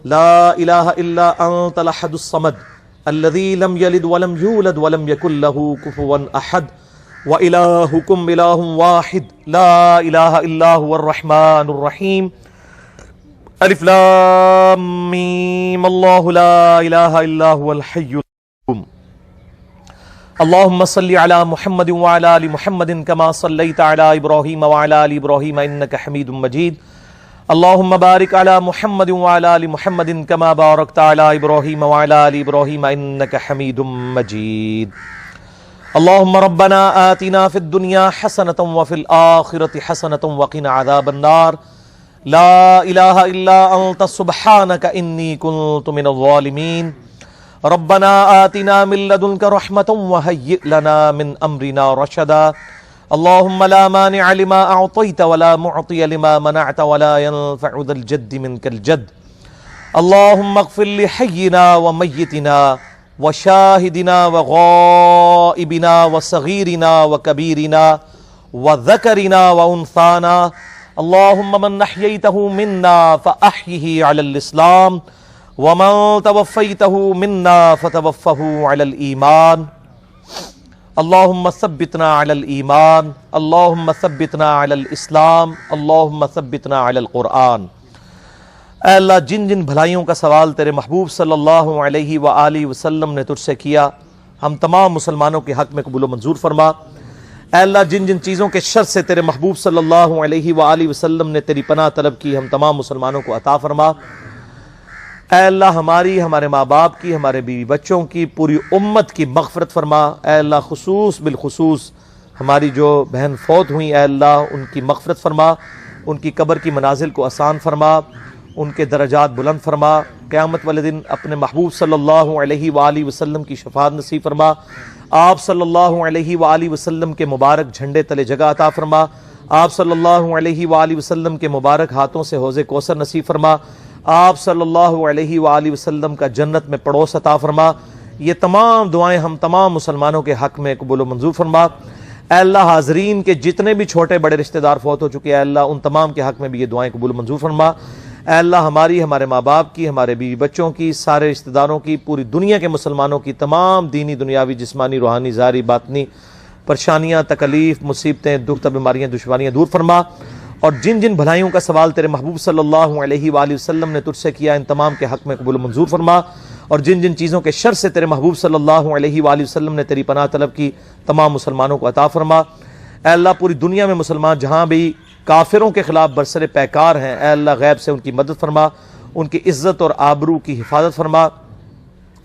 لا الہ الا انت الاحد الصمد الذی لم یلد ولم یولد ولم یکن له کفوا احد وإلہکم الہ واحد لا الہ الا هو الرحمن الرحیم. الف لام میم اللہ لا الہ الا هو الحی القیوم. اللهم صل على محمد وعلى آل محمد كما صليت على إبراهيم وعلى آل إبراهيم إنك حميد مجيد. اللهم بارك على محمد وعلى آل محمد كما باركت على إبراهيم وعلى آل إبراهيم إنك حميد مجيد. اللهم ربنا آتنا في الدنيا حسنة وفي الآخرة حسنة وقنا عذاب النار. لا إله إلا أنت سبحانك إني كنت من الظالمين. ربنا آتنا من لدنك رحمة وهيئ لنا من أمرنا رشدا. اللهم لا مانع لما أعطيت ولا معطي لما منعت ولا ينفع ذا الجد منك الجد. اللهم اغفر لحينا وميتنا وشاهدنا وغائبنا وصغيرنا وكبيرنا وذكرنا وأنثانا. اللهم من أحييته منا فأحيه على الإسلام ومن توفيته منا فتوفه على الإيمان. اللهم ثبتنا على الإيمان. اللهم ثبتنا على الإسلام. اللهم ثبتنا على القرآن. اے اللہ جن جن بھلائیوں کا سوال تیرے محبوب صلی اللہ علیہ وآلہ وسلم نے تجھ سے کیا ہم تمام مسلمانوں کے حق میں قبول و منظور فرما. اے اللہ جن جن چیزوں کے شر سے تیرے محبوب صلی اللہ علیہ وآلہ وسلم نے تیری پناہ طلب کی ہم تمام مسلمانوں کو عطا فرما. اے اللہ ہماری, ہمارے ماں باپ کی, ہمارے بیوی بچوں کی, پوری امت کی مغفرت فرما. اے اللہ خصوص بالخصوص ہماری جو بہن فوت ہوئی اے اللہ ان کی مغفرت فرما. ان کی قبر کی منازل کو آسان فرما، ان کے درجات بلند فرما، قیامت والے دن اپنے محبوب صلی اللہ علیہ وآلہ وسلم کی شفاعت نصیب فرما، آپ صلی اللہ علیہ وآلہ وسلم کے مبارک جھنڈے تلے جگہ عطا فرما، آپ صلی اللہ علیہ وآلہ وسلم کے مبارک ہاتھوں سے حوض کوثر نصیب فرما، آپ صلی اللہ علیہ وآلہ وسلم کا جنت میں پڑوس عطا فرما۔ یہ تمام دعائیں ہم تمام مسلمانوں کے حق میں قبول و منظور فرما۔ اے اللہ حاضرین کے جتنے بھی چھوٹے بڑے رشتہ دار فوت ہو چکے، اے اللہ ان تمام کے حق میں بھی یہ دعائیں قبول و منظور فرما۔ اے اللہ ہماری، ہمارے ماں باپ کی، ہمارے بیوی بچوں کی، سارے رشتہ داروں کی، پوری دنیا کے مسلمانوں کی تمام دینی، دنیاوی، جسمانی، روحانی، ظاہری، باطنی پریشانیاں، تکلیف، مصیبتیں، دکھ، بیماریاں، دشواریاں دور فرما، اور جن جن بھلائیوں کا سوال تیرے محبوب صلی اللہ علیہ وآلہ وسلم نے تجھ سے کیا، ان تمام کے حق میں قبول و منظور فرما، اور جن جن چیزوں کے شر سے تیرے محبوب صلی اللہ علیہ وآلہ وسلم نے تیری پناہ طلب کی، تمام مسلمانوں کو عطا فرما۔ اے اللہ پوری دنیا میں مسلمان جہاں بھی کافروں کے خلاف برسر پیکار ہیں، اے اللہ غیب سے ان کی مدد فرما، ان کی عزت اور آبرو کی حفاظت فرما۔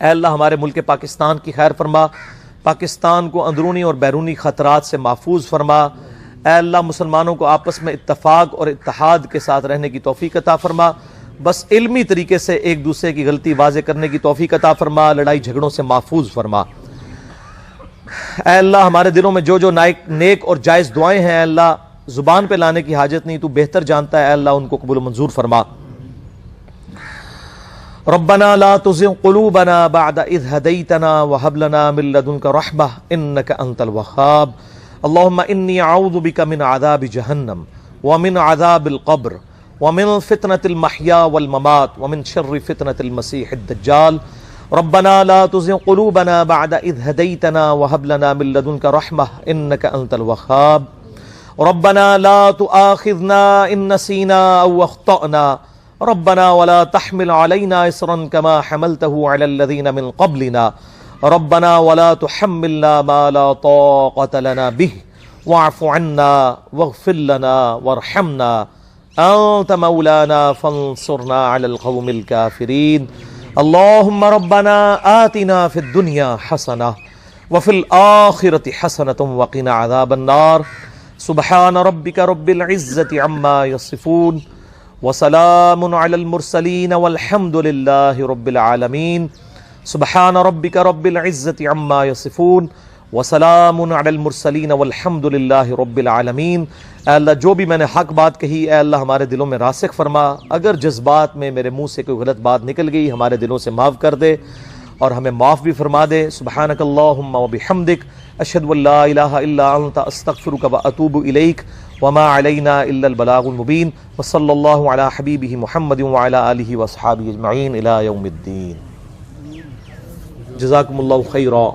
اے اللہ ہمارے ملک پاکستان کی خیر فرما، پاکستان کو اندرونی اور بیرونی خطرات سے محفوظ فرما۔ اے اللہ مسلمانوں کو آپس میں اتفاق اور اتحاد کے ساتھ رہنے کی توفیق عطا فرما، بس علمی طریقے سے ایک دوسرے کی غلطی واضح کرنے کی توفیق عطا فرما، لڑائی جھگڑوں سے محفوظ فرما۔ اے اللہ ہمارے دلوں میں جو جو نیک اور جائز دعائیں ہیں، اے اللہ زبان پہ لانے کی حاجت نہیں، تو بہتر جانتا ہے، اے اللہ ان کو قبول و منظور فرما۔ ربنا لا تزغ قلوبنا بعد اذ هديتنا وهب لنا من لدنك رحمة انك انت الوهاب اللهم انی اعوذ بک من عذاب جہنم ومن عذاب القبر ومن فتنة المحیا والممات ومن شر فتنة المسیح الدجال ربنا لا تزغ قلوبنا بعد اذ هديتنا وهب لنا من لدنك رحمة انك انت الوهاب ربنا لا تؤاخذنا ان نسينا او اخطأنا ربنا ولا تحمل علينا إصرا كما حملته على الذين من قبلنا ربنا ولا تحملنا ما لا طاقة لنا به واعف عنا واغفر لنا وارحمنا أنت مولانا فانصرنا على القوم الكافرين اللهم ربنا آتنا في الدنيا حسنة وفي الآخرة حسنة وقنا عذاب النار سبحان ربك رب العزة عما يصفون وسلام على المرسلين والحمد لله رب العالمين سبحان ربك رب العزة عما يصفون وسلام على المرسلين والحمد لله رب العالمين۔ اے اللہ جو بھی میں نے حق بات کہی، اے اللہ ہمارے دلوں میں راسخ فرما، اگر جذبات میں میرے منہ سے کوئی غلط بات نکل گئی ہمارے دلوں سے معاف کر دے اور ہمیں معاف بھی فرما دے۔ سبحانک اللہم وبحمدک اشہد ان لا الہ الا انت استغفرک واتوب الیک وما علینا الا البلاغ المبین وصلی اللہ علی حبیبہ محمد وعلی آلہ واصحابہ اجمعین الی یوم الدین۔ جزاکم اللہ خیرا۔